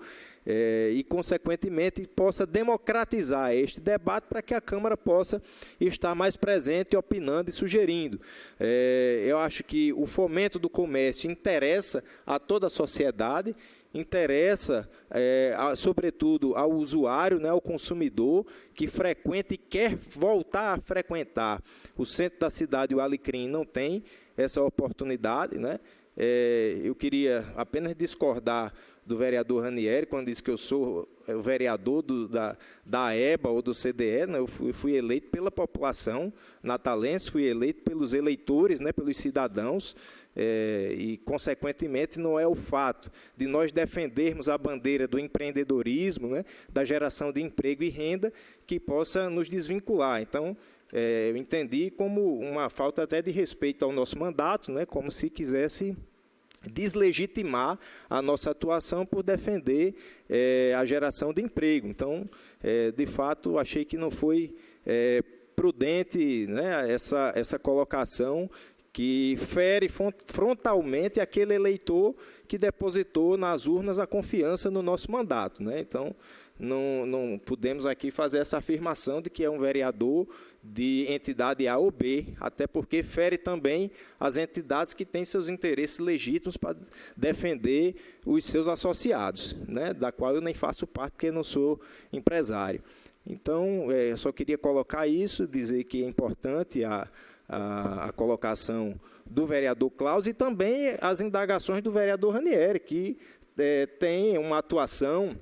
e, consequentemente, possa democratizar este debate para que a Câmara possa estar mais presente, opinando e sugerindo. Eu acho que o fomento do comércio interessa a toda a sociedade, interessa, sobretudo, ao usuário, né, ao consumidor, que frequenta e quer voltar a frequentar o centro da cidade e o Alecrim não tem essa oportunidade, né? Eu queria apenas discordar do vereador Ranieri, quando disse que eu sou o vereador da EBA ou do CDE, né? Eu fui eleito pela população natalense, fui eleito pelos eleitores, né, pelos cidadãos, e, consequentemente, não é o fato de nós defendermos a bandeira do empreendedorismo, né, da geração de emprego e renda, que possa nos desvincular. Então, eu entendi como uma falta até de respeito ao nosso mandato, né, como se quisesse deslegitimar a nossa atuação por defender a geração de emprego. Então, de fato, achei que não foi prudente, né, essa colocação que fere frontalmente aquele eleitor que depositou nas urnas a confiança no nosso mandato, né? Então, não podemos aqui fazer essa afirmação de que é um vereador de entidade A ou B, até porque fere também as entidades que têm seus interesses legítimos para defender os seus associados, né, da qual eu nem faço parte porque não sou empresário. Então, eu só queria colocar isso, dizer que é importante a colocação do vereador Cláudio e também as indagações do vereador Ranieri, que tem uma atuação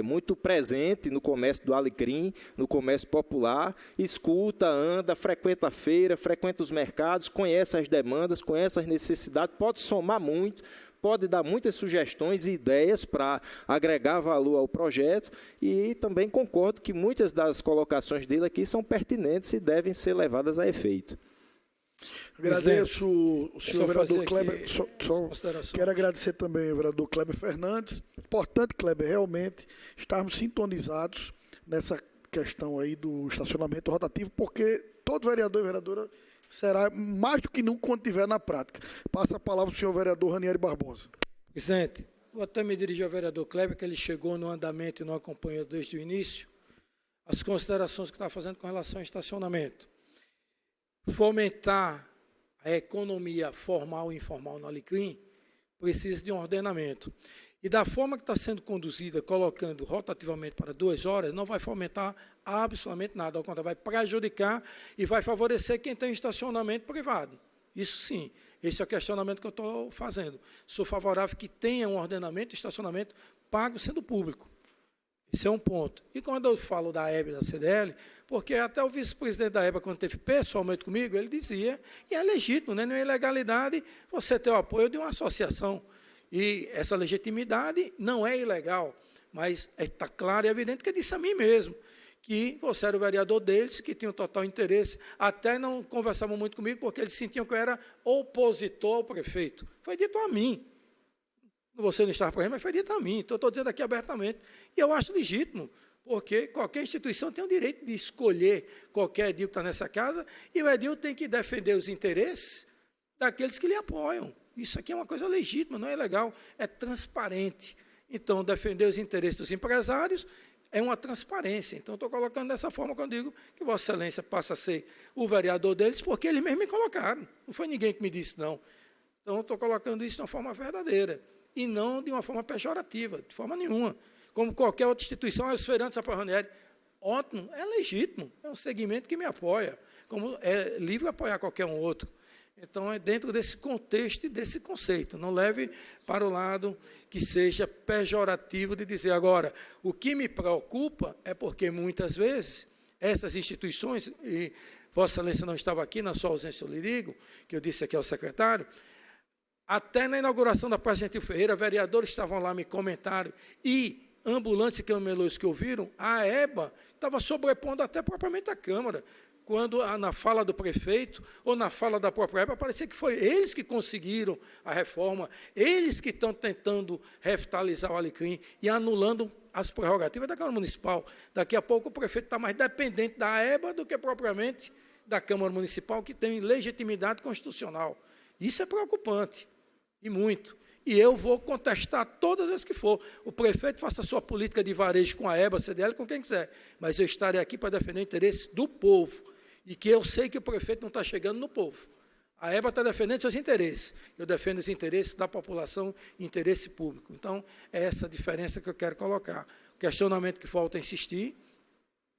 muito presente no comércio do Alecrim, no comércio popular, escuta, anda, frequenta a feira, frequenta os mercados, conhece as demandas, conhece as necessidades, pode somar muito, pode dar muitas sugestões e ideias para agregar valor ao projeto, e também concordo que muitas das colocações dele aqui são pertinentes e devem ser levadas a efeito. Agradeço o senhor vereador Kleber. Quero agradecer também ao vereador Kleber Fernandes. Importante, Kleber, realmente estarmos sintonizados nessa questão aí do estacionamento rotativo, porque todo vereador e vereadora será mais do que nunca quando estiver na prática. Passa a palavra ao senhor vereador Ranieri Barbosa. Presidente, vou até me dirigir ao vereador Kleber, que ele chegou no andamento e não acompanhou desde o início, as considerações que está fazendo com relação ao estacionamento. Fomentar a economia formal e informal no Alecrim precisa de um ordenamento. E da forma que está sendo conduzida, colocando rotativamente para 2 horas, não vai fomentar absolutamente nada, ao contrário, vai prejudicar e vai favorecer quem tem estacionamento privado. Isso sim, esse é o questionamento que eu estou fazendo. Sou favorável que tenha um ordenamento de estacionamento pago sendo público. Esse é um ponto. E quando eu falo da EBA e da CDL, porque até o vice-presidente da EBA, quando esteve pessoalmente comigo, ele dizia, e é legítimo, né? Não é ilegalidade você ter o apoio de uma associação. E essa legitimidade não é ilegal, mas está claro e evidente que ele disse a mim mesmo, que você era o vereador deles, que tinha um total interesse, até não conversavam muito comigo, porque eles sentiam que eu era opositor ao prefeito. Foi dito a mim. Você não estava por aí, mas foi dito a mim. Então, estou dizendo aqui abertamente. E eu acho legítimo, porque qualquer instituição tem o direito de escolher qualquer edil que está nessa casa, e o edil tem que defender os interesses daqueles que lhe apoiam. Isso aqui é uma coisa legítima, não é legal, é transparente. Então, defender os interesses dos empresários é uma transparência. Então, estou colocando dessa forma quando digo que Vossa Excelência passa a ser o vereador deles, porque eles mesmos me colocaram. Não foi ninguém que me disse, não. Então, estou colocando isso de uma forma verdadeira. E não de uma forma pejorativa, de forma nenhuma. Como qualquer outra instituição, os feirantes da Ranieri, ótimo, é legítimo, é um segmento que me apoia, como é livre apoiar qualquer um outro. Então, é dentro desse contexto e desse conceito. Não leve para o lado que seja pejorativo de dizer. Agora, o que me preocupa é porque, muitas vezes, essas instituições, e Vossa Excelência não estava aqui, na sua ausência eu lhe digo, que eu disse aqui ao secretário, até na inauguração da Praça Gentil Ferreira, vereadores estavam lá, me comentaram, e ambulantes e camelôs que ouviram, a EBA estava sobrepondo até propriamente a Câmara, quando na fala do prefeito ou na fala da própria EBA, parecia que foi eles que conseguiram a reforma, eles que estão tentando revitalizar o Alecrim e anulando as prerrogativas da Câmara Municipal. Daqui a pouco o prefeito está mais dependente da EBA do que propriamente da Câmara Municipal, que tem legitimidade constitucional. Isso é preocupante. E muito. E eu vou contestar todas as vezes que for. O prefeito faça a sua política de varejo com a EBA, CDL, com quem quiser. Mas eu estarei aqui para defender o interesse do povo. E que eu sei que o prefeito não está chegando no povo. A EBA está defendendo seus interesses. Eu defendo os interesses da população, interesse público. Então, é essa a diferença que eu quero colocar. O questionamento que falta a insistir,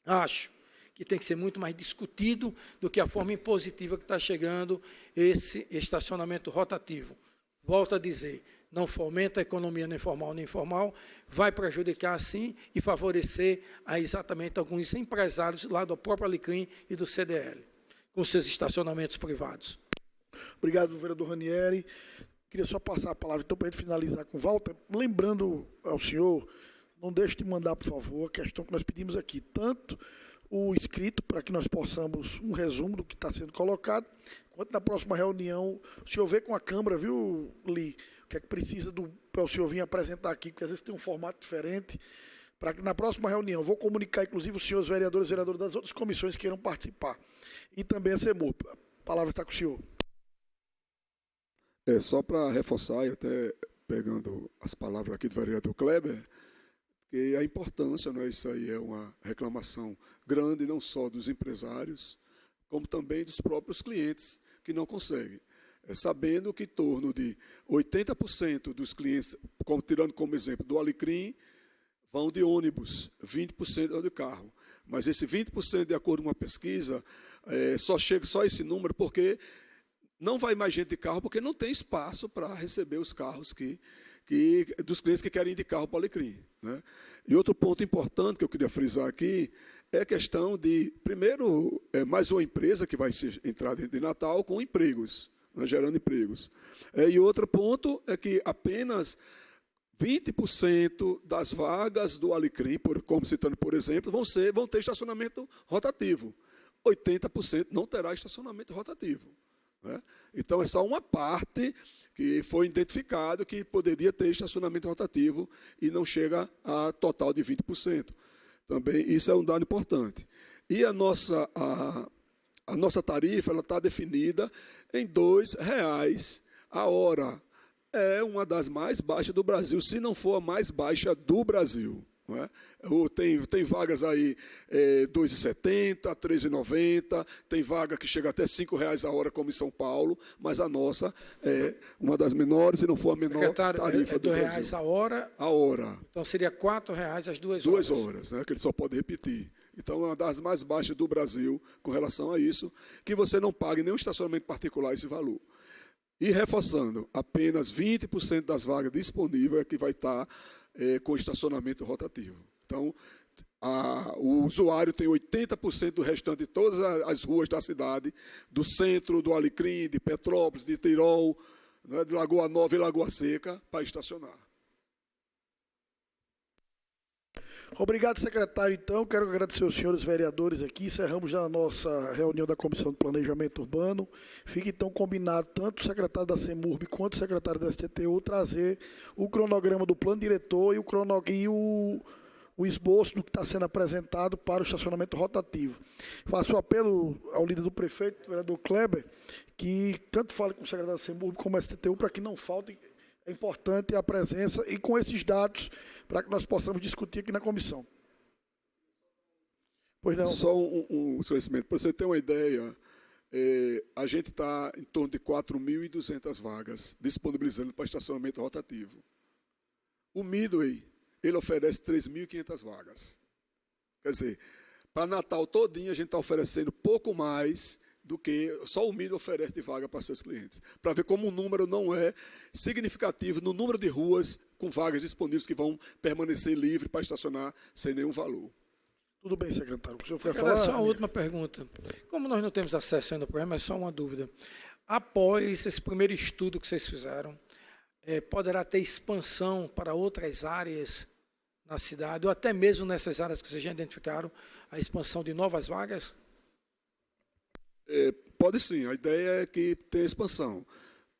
acho que tem que ser muito mais discutido do que a forma impositiva que está chegando esse estacionamento rotativo. Volto a dizer, não fomenta a economia nem formal nem informal, vai prejudicar, sim, e favorecer exatamente alguns empresários lá do próprio Alecrim e do CDL, com seus estacionamentos privados. Obrigado, vereador Ranieri. Queria só passar a palavra, então, para a gente finalizar com Walter. Lembrando ao senhor, não deixe de mandar, por favor, a questão que nós pedimos aqui, tanto o escrito, para que nós possamos um resumo do que está sendo colocado, quanto na próxima reunião, o senhor vê com a Câmara, viu, Li, o que é que precisa para o senhor vir apresentar aqui, porque às vezes tem um formato diferente, para que na próxima reunião, vou comunicar, inclusive, os senhores vereadores e vereadoras das outras comissões que queiram participar, e também a CEMUR. A palavra está com o senhor. Só para reforçar, e até pegando as palavras aqui do vereador Kleber, que a importância, não é, isso aí é uma reclamação grande, não só dos empresários, como também dos próprios clientes, que não conseguem. Sabendo que em torno de 80% dos clientes, tirando como exemplo do Alecrim, vão de ônibus, 20% vão de carro. Mas esse 20%, de acordo com uma pesquisa, só chega só esse número porque não vai mais gente de carro, porque não tem espaço para receber os carros dos clientes que querem ir de carro para o Alecrim, né? E outro ponto importante que eu queria frisar aqui é a questão de, primeiro, mais uma empresa que vai entrar dentro de Natal com empregos, né, gerando empregos. E outro ponto é que apenas 20% das vagas do Alecrim, como citando, por exemplo, vão ter estacionamento rotativo. 80% não terá estacionamento rotativo, né? Então, é só uma parte que foi identificado que poderia ter estacionamento rotativo e não chega a total de 20%. Também isso é um dado importante. E a nossa tarifa está definida em R$ 2,00 a hora. É uma das mais baixas do Brasil, se não for a mais baixa do Brasil, não é? Tem vagas aí R$ 2,70, R$ 3,90, tem vaga que chega até R$ 5,00 a hora, como em São Paulo, mas a nossa é uma das menores, se não for a menor tarifa do Brasil. R$ 2,00 a hora? A hora. Então seria R$ 4,00 as 2 2 horas. horas, né, que ele só pode repetir. Então, é uma das mais baixas do Brasil com relação a isso, que você não pague nenhum estacionamento particular esse valor. E reforçando, apenas 20% das vagas disponíveis é que vai estar com estacionamento rotativo. Então, o usuário tem 80% do restante de todas as ruas da cidade, do centro, do Alecrim, de Petrópolis, de Tirol, né, de Lagoa Nova e Lagoa Seca, para estacionar. Obrigado, secretário. Então, quero agradecer aos senhores vereadores aqui. Encerramos já a nossa reunião da Comissão de Planejamento Urbano. Fica, então, combinado tanto o secretário da CEMURB quanto o secretário da STTU trazer o cronograma do plano diretor e o esboço do que está sendo apresentado para o estacionamento rotativo. Faço o apelo ao líder do prefeito, o vereador Kleber, que tanto fale com o secretário da CEMURB como a STTU para que não faltem. É importante a presença e com esses dados para que nós possamos discutir aqui na comissão. Pois não. Só um esclarecimento. Para você ter uma ideia, a gente está em torno de 4.200 vagas disponibilizando para estacionamento rotativo. O Midway, ele oferece 3.500 vagas. Quer dizer, para Natal todinho a gente está oferecendo pouco mais do que só o Midway oferece de vaga para seus clientes. Para ver como o número não é significativo no número de ruas com vagas disponíveis que vão permanecer livres para estacionar sem nenhum valor. Tudo bem, secretário. O senhor quer falar? falar? Só uma última pergunta. Como nós não temos acesso ainda ao programa, é só uma dúvida. Após esse primeiro estudo que vocês fizeram, poderá ter expansão para outras áreas na cidade, ou até mesmo nessas áreas que vocês já identificaram, a expansão de novas vagas? Pode sim, a ideia é que tenha expansão.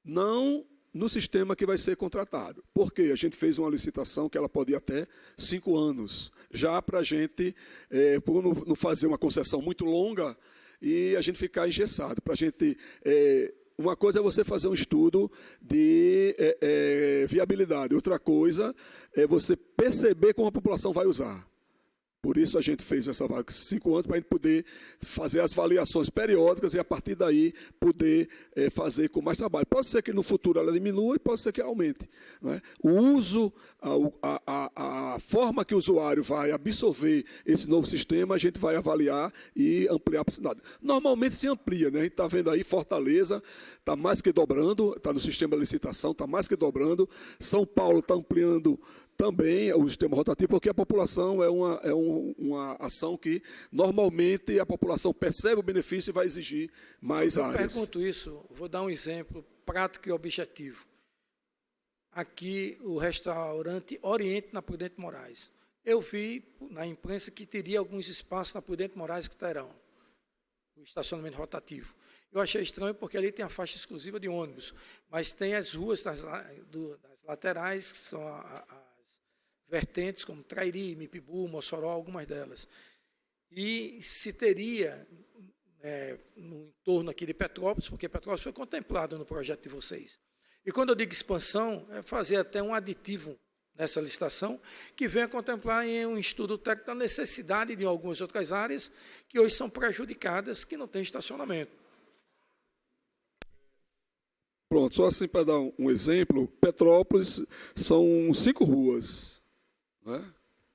Não no sistema que vai ser contratado, porque a gente fez uma licitação que ela pode ir até 5 anos, já para a gente não fazer uma concessão muito longa e a gente ficar engessado. Para a gente, uma coisa é você fazer um estudo de viabilidade, outra coisa é você perceber como a população vai usar. Por isso a gente fez essa vaga 5 anos, para a gente poder fazer as avaliações periódicas e, a partir daí, poder fazer com mais trabalho. Pode ser que no futuro ela diminua e pode ser que aumente, não é? O uso, a forma que o usuário vai absorver esse novo sistema, a gente vai avaliar e ampliar para a cidade. Normalmente se amplia, né? A gente está vendo aí Fortaleza, está mais que dobrando, está no sistema de licitação, está mais que dobrando. São Paulo está ampliando também o sistema rotativo, porque a população é uma ação que, normalmente, a população percebe o benefício e vai exigir mais áreas. Eu pergunto isso, vou dar um exemplo prático e objetivo. Aqui, o restaurante Oriente, na Prudente Moraes. Eu vi na imprensa que teria alguns espaços na Prudente Moraes que terão o estacionamento rotativo. Eu achei estranho porque ali tem a faixa exclusiva de ônibus, mas tem as ruas das laterais, que são as vertentes, como Trairi, Mipibu, Mossoró, algumas delas. E se teria, no entorno aqui de Petrópolis, porque Petrópolis foi contemplado no projeto de vocês. E quando eu digo expansão, é fazer até um aditivo nessa licitação, que venha contemplar em um estudo técnico a necessidade de algumas outras áreas que hoje são prejudicadas, que não têm estacionamento. Pronto, só assim para dar um exemplo, Petrópolis são 5 ruas, né?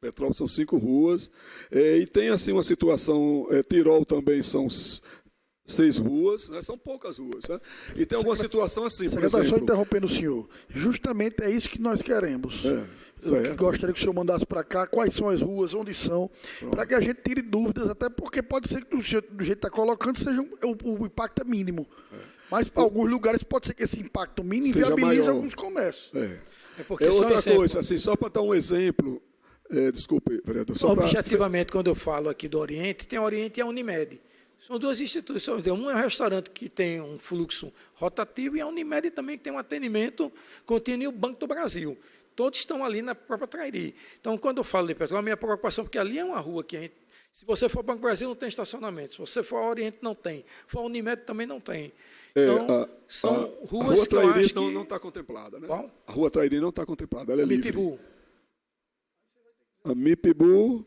Petrópolis são 5 ruas, e tem assim uma situação, Tirol também são 6 ruas, né? São poucas ruas, né? E tem alguma situação assim, por Secretário, só exemplo... interrompendo o senhor, justamente é isso que nós queremos. Eu gostaria que o senhor mandasse para cá quais são as ruas, onde são, para que a gente tire dúvidas, até porque pode ser que do jeito que está colocando seja o impacto é mínimo. Mas para alguns lugares pode ser que esse impacto mínimo inviabilize alguns comércios. Outra coisa, assim, só para dar um exemplo, desculpe, vereador. Objetivamente, quando eu falo aqui do Oriente, tem a Oriente e a Unimed. São 2 instituições. Um é um restaurante que tem um fluxo rotativo e a Unimed também que tem um atendimento contínuo e o Banco do Brasil. Todos estão ali na própria Trairi. Então, quando eu falo de Petrópolis, a minha preocupação, porque ali é uma rua que a gente... Se você for Banco do Brasil, não tem estacionamento. Se você for ao Oriente, não tem. Se for ao Unimed, também não tem. Então, são ruas a que eu Trairi acho que... não está contemplada, né? Qual? A rua Trairi não está contemplada, ela é livre. Mipibu. A Mipibu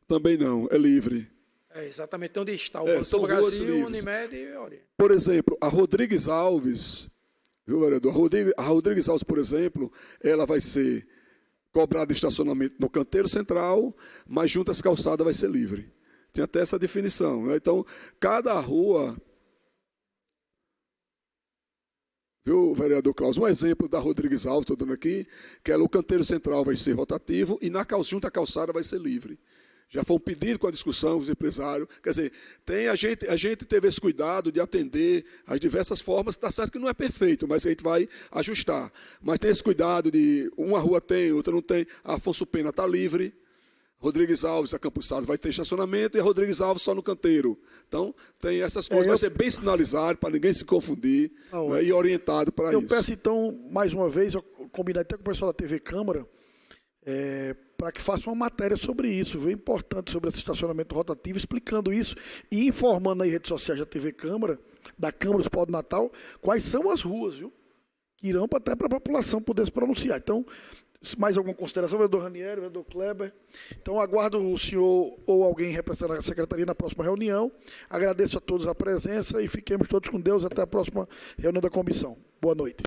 também não, é livre. Exatamente onde está o Banco do Brasil, Unimed e Oriente. Por exemplo, a Rodrigues Alves, viu, vereador? A Rodrigues Alves, por exemplo, ela vai ser cobrada de estacionamento no canteiro central, mas junto às calçadas vai ser livre. Tem até essa definição, né? Então, cada rua... Viu, vereador Cláudio? Um exemplo da Rodrigues Alves, estou dando aqui, que o canteiro central vai ser rotativo e junto à calçada vai ser livre. Já foi um pedido com a discussão dos empresários. Quer dizer, a gente teve esse cuidado de atender as diversas formas. Está certo que não é perfeito, mas a gente vai ajustar. Mas tem esse cuidado de uma rua tem, outra não tem. A Afonso Pena está livre. Rodrigues Alves, a Campos Salles, vai ter estacionamento e a Rodrigues Alves só no canteiro. Então, tem essas coisas. Vai ser bem sinalizado para ninguém se confundir, né, e orientado para isso. Eu peço, então, mais uma vez, eu combinei até com o pessoal da TV Câmara, para que faça uma matéria sobre isso, viu? Importante sobre esse estacionamento rotativo, explicando isso e informando nas redes sociais da TV Câmara, da Câmara dos Pau do Natal, quais são as ruas, viu? Que irão até para a população poder se pronunciar. Então, mais alguma consideração, vereador Ranieri, vereador Kleber? Então, aguardo o senhor ou alguém representando a secretaria na próxima reunião. Agradeço a todos a presença e fiquemos todos com Deus até a próxima reunião da comissão. Boa noite.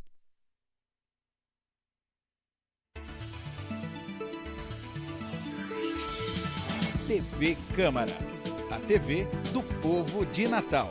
TV Câmara, a TV do povo de Natal.